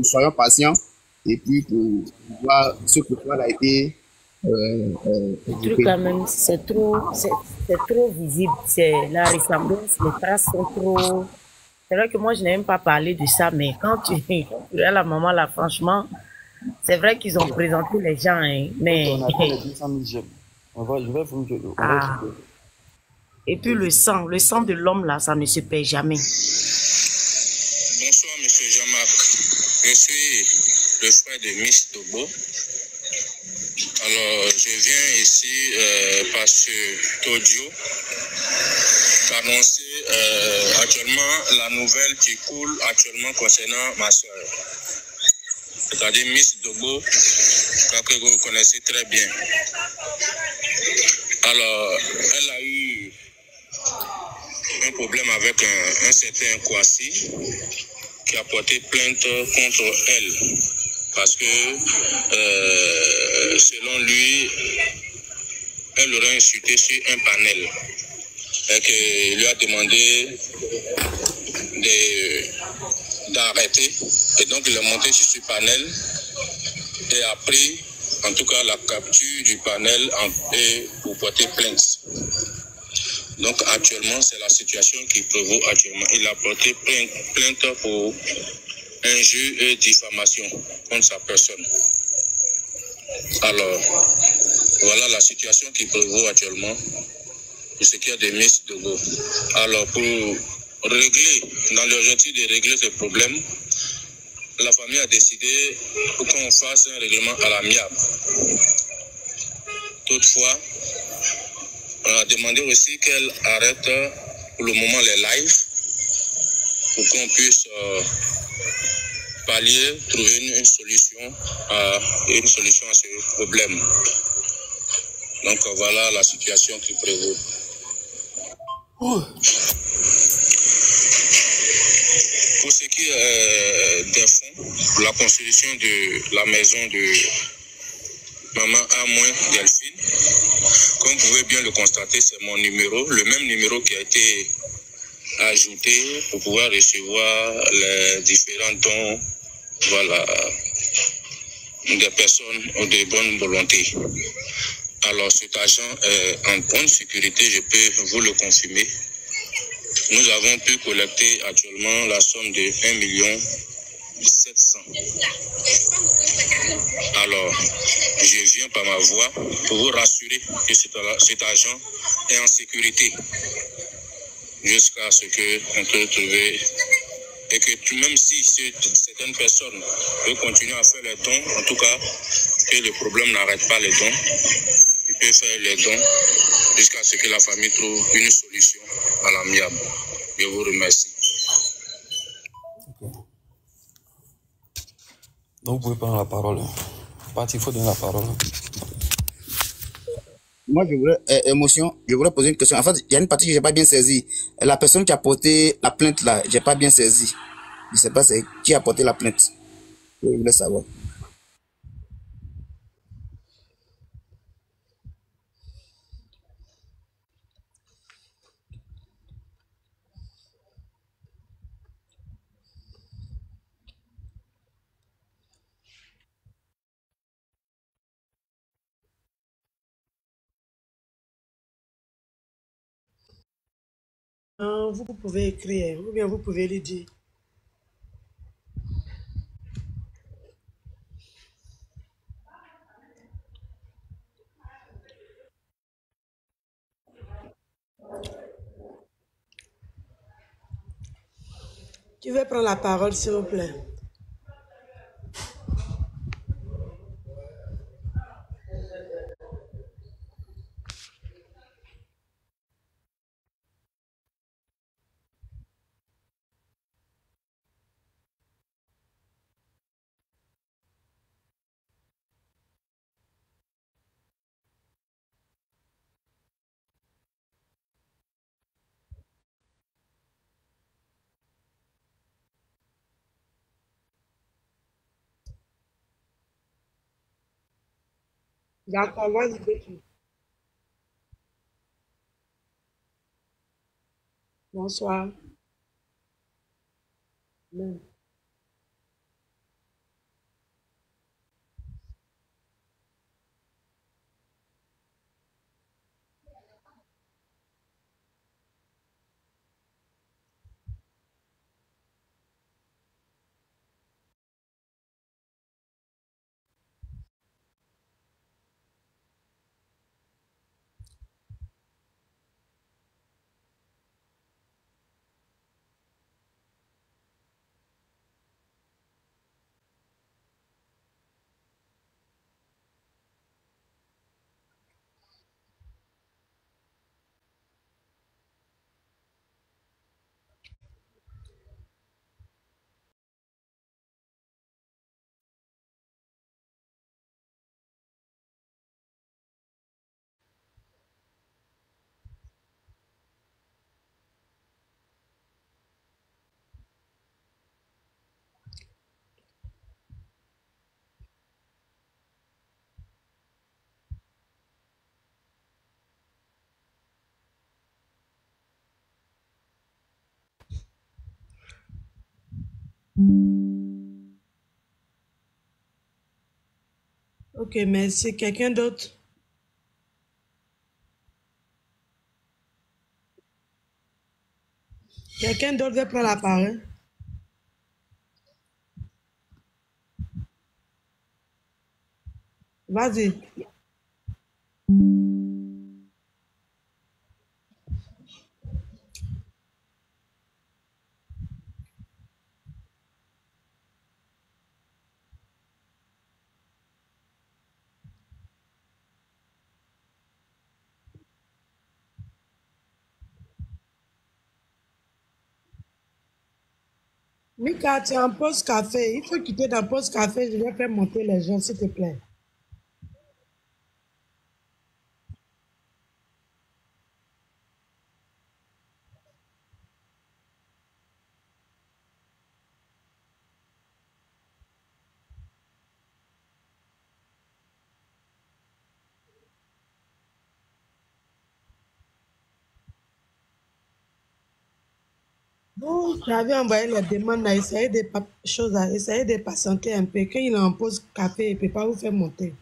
soyons patients. Et puis, pour voir ce pourquoi elle a été le truc quand même, c'est trop visible. La ressemblance, les traces sont trop... C'est vrai que moi, je n'ai même pas parlé de ça, mais quand tu as la maman là, franchement, c'est vrai qu'ils ont présenté les gens, hein, mais... On a les 200 000 gemmes. Ah. Et puis le sang de l'homme là, ça ne se paie jamais. Bonsoir, monsieur Jean-Marc. Je suis le frère de Miss Togo. Alors, je viens ici parce que Todio annoncer actuellement la nouvelle qui coule actuellement concernant ma soeur. C'est-à-dire Miss Togo, que vous connaissez très bien. Alors, elle a eu un problème avec un certain Kwasi qui a porté plainte contre elle. Parce que, selon lui, elle l'aurait insulté sur un panel. Et qu'il lui a demandé d'arrêter. Et donc, il est monté sur ce panel et a pris, en tout cas, la capture du panel pour porter plainte. Donc, actuellement, c'est la situation qui prévaut actuellement. Il a porté plainte pour injure et diffamation contre sa personne. Alors, voilà la situation qui prévaut actuellement pour ce qui est de Miss Togo. Alors, pour régler, dans l'objectif de régler ce problème, la famille a décidé pour qu'on fasse un règlement à l'amiable. Toutefois, on a demandé aussi qu'elle arrête pour le moment les lives pour qu'on puisse pallier, trouver une solution à ce problème. Donc voilà la situation qui prévaut. Pour ce qui est des fonds, pour la construction de la maison de Maman A-Delphine, comme vous pouvez bien le constater, c'est mon numéro, le même numéro qui a été ajouté pour pouvoir recevoir les différents dons, voilà, des personnes de bonne volonté. Alors cet argent est en bonne sécurité, je peux vous le confirmer. Nous avons pu collecter actuellement la somme de 1 700 000. Alors, je viens par ma voix pour vous rassurer que cet argent est en sécurité jusqu'à ce qu'on peut trouver. Et que même si certaines personnes peuvent continuer à faire les dons, en tout cas, que le problème n'arrête pas les dons, ils peuvent faire les dons jusqu'à ce que la famille trouve une solution à l'amiable. Je vous remercie. Okay. Donc, vous pouvez prendre la parole. Il faut donner la parole. Moi, je voudrais poser une question. En fait, il y a une partie que je n'ai pas bien saisie. La personne qui a porté la plainte là, je n'ai pas bien saisi. Je ne sais pas c'est qui a porté la plainte. Je voulais savoir. Vous pouvez écrire, ou bien vous pouvez le dire. Qui veut prendre la parole, s'il vous plaît? D'accord, vas-y, Betty. Bonsoir. Amen. Ok, merci. Quelqu'un d'autre? Quelqu'un d'autre veut prendre la parole? Vas-y. Mika, tu es en pause café. Il faut quitter dans pause café. Je vais faire monter les gens, s'il te plaît. Vous j'avais envoyé les demandes à essayer de choses à essayer de patienter un peu. Quand il est en pause café, il ne peut pas vous faire monter.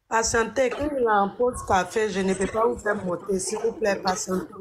Patientez, quand il est en pause café, je ne peux pas vous faire monter. S'il vous plaît, patientez.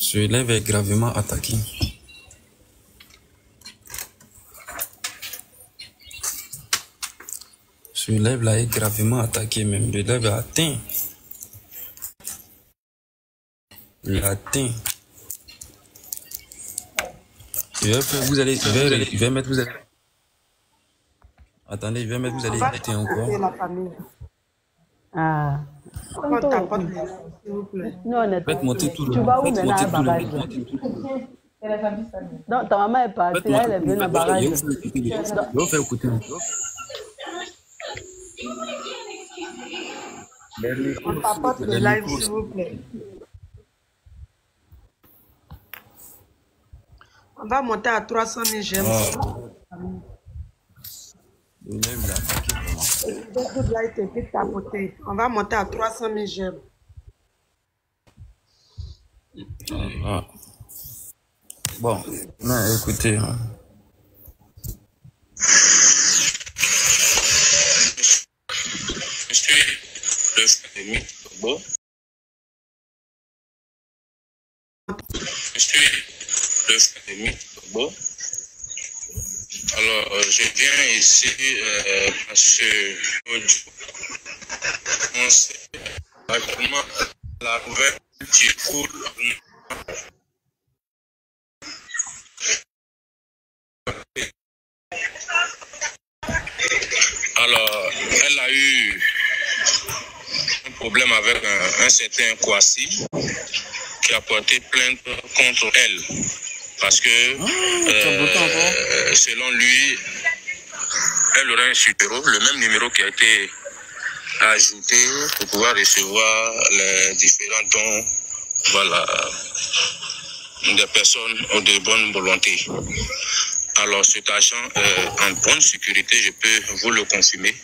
Ce élève est gravement attaqué. Ce élève là est gravement attaqué même. L'élève est atteint. Il est atteint. Il va mettre vous allez. Attendez, il va mettre vous allez écouter encore. La famille. Ah. On tapote les gens, s'il vous plaît. Non, Faites monter tout le tu monde. vas où Faites maintenant monter à tout le barrage? monde. Donc, ta maman est partie, Faites là, monter elle est tout le venue à monde. barrage. Je vais faire écouter. On tapote le live, s'il vous plaît. On va monter à 300 000 j'aime. L'élève là attaqué vraiment. Donc, tout là, il était tapoté. On va monter à 300 000 j'aime. Ah. Bon, non, écoutez. Hein. Je suis le Frédéric Togo. Je suis le Frédéric Togo. Alors, je viens ici parce que on sait actuellement la nouvelle qui coule. Alors, elle a eu un problème avec un certain Kwasi qui a porté plainte contre elle. Parce que, selon lui, elle aurait un numéro, le même numéro qui a été ajouté pour pouvoir recevoir les différents dons, voilà, des personnes de bonne volonté. Alors, cet argent est en bonne sécurité, je peux vous le confirmer.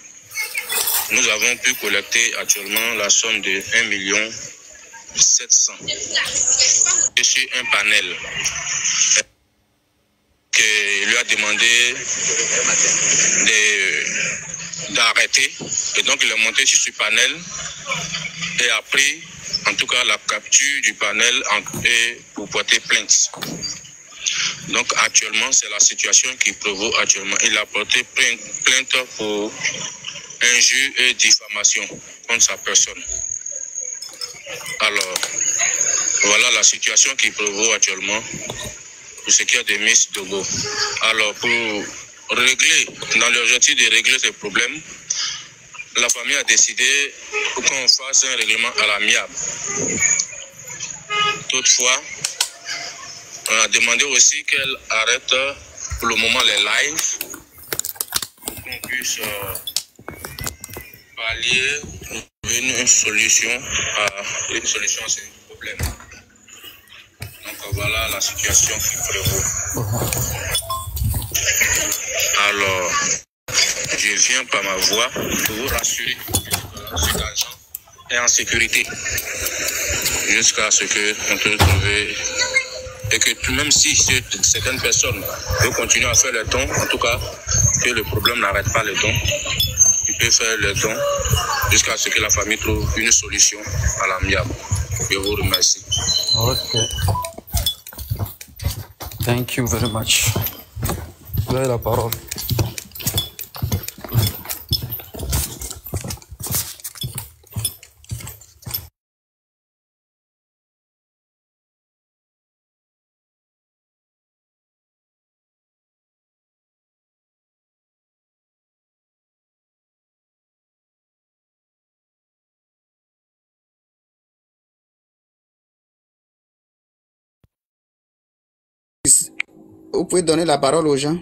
Nous avons pu collecter actuellement la somme de 1 700 000. Je suis un panel qui lui a demandé d'arrêter. Et donc, il est monté sur ce panel et a pris, en tout cas, la capture du panel pour porter plainte. Donc, actuellement, c'est la situation qui prévaut actuellement. Il a porté plainte pour injure et diffamation contre sa personne. Alors, voilà la situation qui prévaut actuellement pour ce qui est de Miss Togo. Alors, pour régler, dans l'objectif de régler ces problèmes, la famille a décidé qu'on fasse un règlement à l'amiable. Toutefois, on a demandé aussi qu'elle arrête pour le moment les lives, pour qu'on puisse pallier, trouver une solution à ce problème. Donc voilà la situation qui prévaut. Alors, je viens par ma voix pour vous rassurer que cet argent est en sécurité jusqu'à ce qu'on puisse trouver. Et que même si certaines personnes veulent continuer à faire les dons, en tout cas, que le problème n'arrête pas les dons, ils peuvent faire les dons jusqu'à ce que la famille trouve une solution à l'amiable. Je vous remercie. Ok. Thank you very much. Vous avez la parole. Vous pouvez donner la parole aux gens.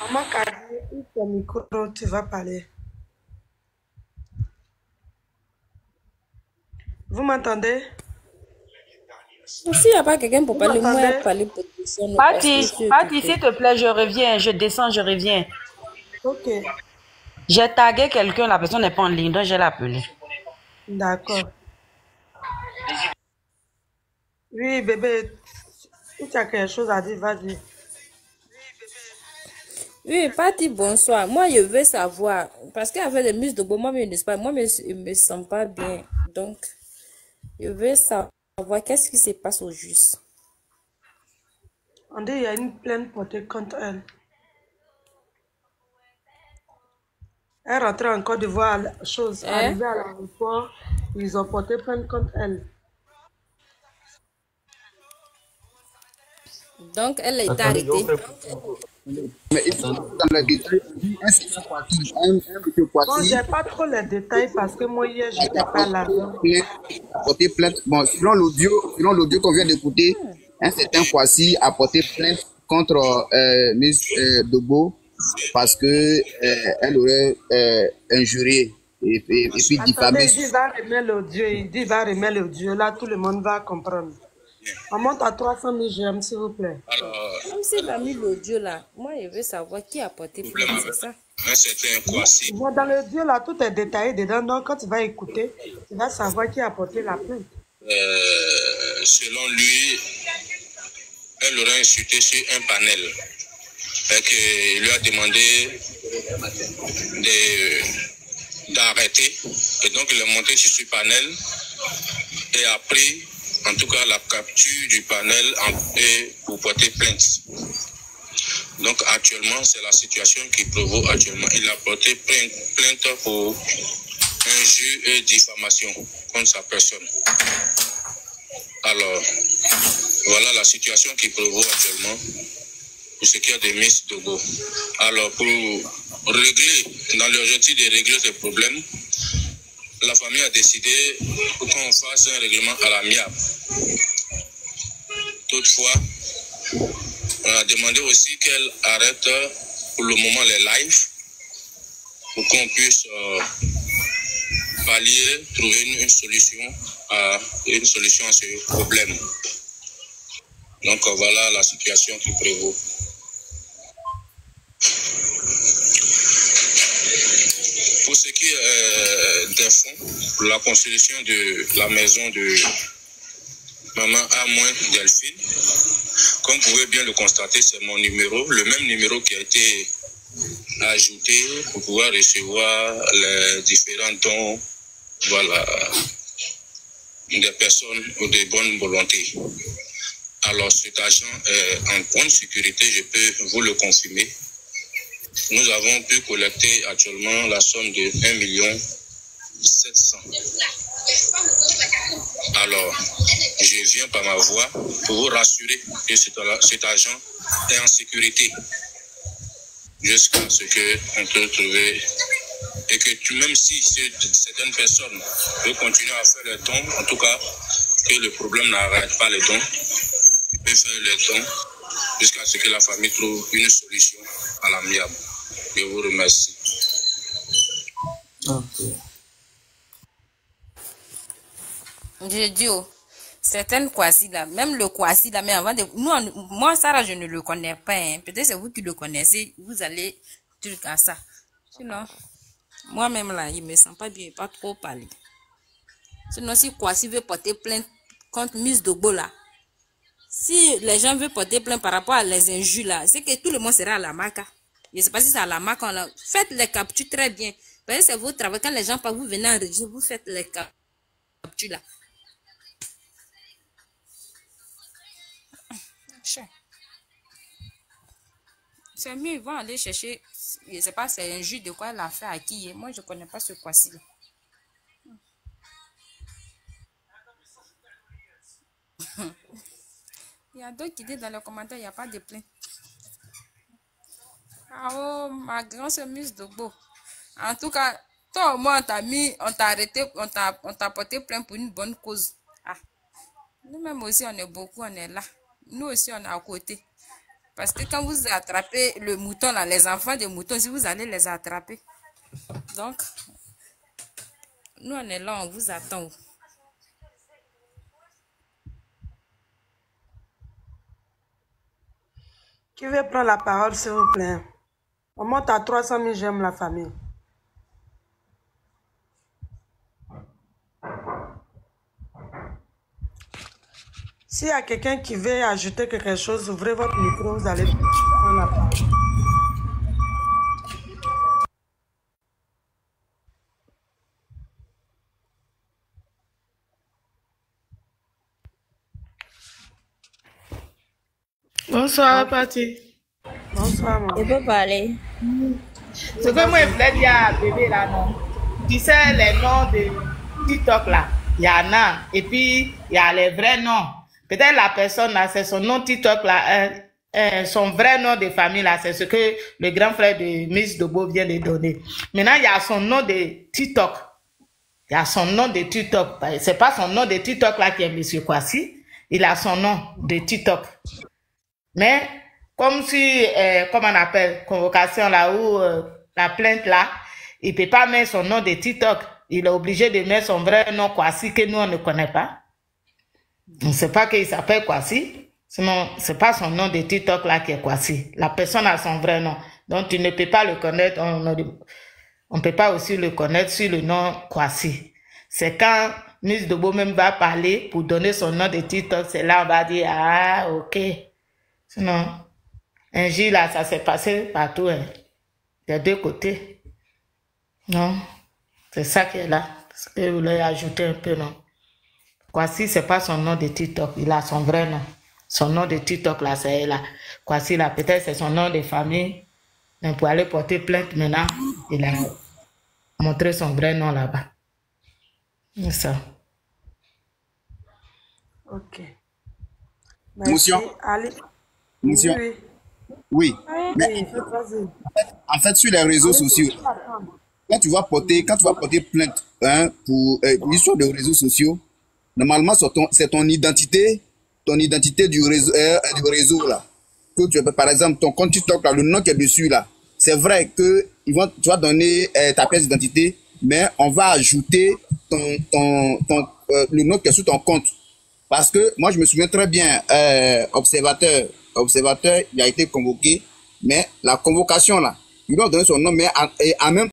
Maman Kadi, ouvre ton micro, tu vas parler. Vous m'entendez? S'il n'y a pas quelqu'un pour parler, moi, je parler pour personne. Patti, s'il te plaît, je reviens, je descends, je reviens. Ok. J'ai tagué quelqu'un, la personne n'est pas en ligne, donc je l'ai appelé. D'accord. Oui, bébé, si tu as quelque chose à dire, vas-y. Oui, Patti, bonsoir. Moi, je veux savoir, parce qu'avec les Miss Togo, moi, je ne sais pas, moi, je ne me sens pas bien. Donc, je veux savoir savoir qu'est-ce qui se passe au juste. On dit qu'il y a une plainte portée contre elle. Elle rentrait en Côte d'Ivoire, chose Hein? arrivée à l'aéroport, ils ont porté plainte contre elle. Donc, elle a été Attendez, je vais arrêtée. Mais il faut dans le détail, un certain Kwasi, un monsieur Bon, Kwasi j'ai pas trop les détails parce que moi hier, j'étais pas là. a porté plainte. Bon, selon l'audio qu'on vient d'écouter, un certain Kwasi a porté plainte contre Miss Dogo parce que elle aurait injurié et puis Attendez, diffamé. il dit il va remettre l'audio, il dit il va remettre l'audio, là tout le monde va comprendre. On monte à 300 000 GM, s'il vous plaît. Alors, Même s'il a mis l'audio là, moi je veux savoir qui a porté plainte, c'est ça. un certain Kwasi, Bon, dans l'audio, là, tout est détaillé dedans, donc quand tu vas écouter, tu vas savoir qui a porté la plainte. selon lui, elle aurait insulté sur un panel. Et qu'il lui a demandé d'arrêter. Et donc, il est monté sur ce panel et a pris, en tout cas, la capture du panel pour porter plainte. Donc, actuellement, c'est la situation qui prévaut actuellement. Il a porté plainte pour injure et diffamation contre sa personne. Alors, voilà la situation qui prévaut actuellement pour ce qui est de Miss Dogo. Alors, pour régler, dans l'objectif de régler ce problème, la famille a décidé qu'on fasse un règlement à l'amiable. Toutefois, on a demandé aussi qu'elle arrête pour le moment les lives pour qu'on puisse pallier, trouver une solution à ce problème. Donc voilà la situation qui prévaut. Pour ce qui est des fonds, pour la construction de la maison de Maman A- Delphine, comme vous pouvez bien le constater, c'est mon numéro, le même numéro qui a été ajouté pour pouvoir recevoir les différents dons, voilà, des personnes ou de bonne volonté. Alors cet argent est en bonne sécurité, je peux vous le confirmer. Nous avons pu collecter actuellement la somme de 1 700 000. Alors, je viens par ma voix pour vous rassurer que cet argent est en sécurité jusqu'à ce qu'on peut trouver et que même si certaines personnes veulent continuer à faire les dons, en tout cas, que le problème n'arrête pas les dons, ils peuvent faire les dons jusqu'à ce que la famille trouve une solution à l'amiable. Je vous remercie. Ok. Je dis, certaines Kwasi là, même le Kwasi là, mais avant de. Moi, Sarah, je ne le connais pas. Hein. Peut-être c'est vous qui le connaissez, vous allez dire à ça. Sinon, moi-même là, il me sent pas bien, pas trop parler. Sinon, si Kwasi veut porter plainte contre Miss Dogo là, si les gens veulent porter plainte par rapport à les injures là, c'est que tout le monde sera à la marque. Je ne sais pas si c'est à la marque. Faites les captures très bien. Parce que c'est votre travail. Quand les gens parlent, vous venez enregistrer, vous faites les captures là. C'est mieux, ils vont aller chercher. Je ne sais pas, c'est un jus de quoi elle a fait à qui. Moi, je ne connais pas ce Kwasi là. Il y a d'autres qui disent dans les commentaires, il n'y a pas de plainte. Ah oh, ma grande sœur Miss Dogo. En tout cas, toi au moins, on t'a arrêté, on t'a porté plainte pour une bonne cause. Ah, nous-mêmes aussi, on est beaucoup, on est là. Nous aussi, on est à côté. Parce que quand vous attrapez le mouton, là, les enfants des moutons, si vous allez les attraper. Donc, nous, on est là, on vous attend. Qui veut prendre la parole, s'il vous plaît? On monte à 300 000, j'aime la famille. S'il y a quelqu'un qui veut ajouter quelque chose, ouvrez votre micro, vous allez prendre la parole. Bonsoir, Pati. Bonsoir, maman. Je peux parler. Ce que moi, je voulais dire à bébé là, non. Tu sais, les noms de TikTok là, il y en a. Et puis, il y a les vrais noms. Peut-être la personne là, c'est son nom TikTok là, son vrai nom de famille là, c'est ce que le grand frère de Miss Dobo vient de donner. Maintenant, il y a son nom de TikTok. Il y a son nom de TikTok. C'est pas son nom de TikTok là qui est Monsieur Kwasi. Il a son nom de TikTok. Mais, comme si, comme on appelle, convocation là, ou la plainte là, il peut pas mettre son nom de TikTok. Il est obligé de mettre son vrai nom Kwasi que nous, on ne connaît pas. On ne sait pas qu'il s'appelle Kwasi. Sinon, c'est pas son nom de TikTok là qui est Kwasi. La personne a son vrai nom. Donc, tu ne peux pas le connaître. On ne peut pas aussi le connaître sur le nom Kwasi. C'est quand Miss Dobo même va parler pour donner son nom de TikTok, c'est là on va dire, ah, ok. Sinon, un jour là, ça s'est passé partout, hein, des deux côtés. Non, c'est ça qui est là. Parce que vous l'avez ajouté un peu, non. Kwasi, c'est pas son nom de TikTok, il a son vrai nom. Son nom de TikTok là, c'est là. Kwasi là, peut-être c'est son nom de famille. Mais pour aller porter plainte maintenant, il a montré son vrai nom là-bas. C'est ça. Ok. Monsieur. Allez. Monsieur. Oui. Oui. Mais Oui, vas-y. en fait, sur les réseaux sociaux, quand tu vas porter plainte pour l'histoire des réseaux sociaux, normalement, c'est ton identité du réseau là. Que tu peux, par exemple, ton compte TikTok là, le nom qui est dessus là, c'est vrai que tu vas donner ta pièce d'identité, mais on va ajouter le nom qui est sur ton compte. Parce que moi, je me souviens très bien, observateur, il a été convoqué, mais la convocation là, il doit donner son nom, mais en même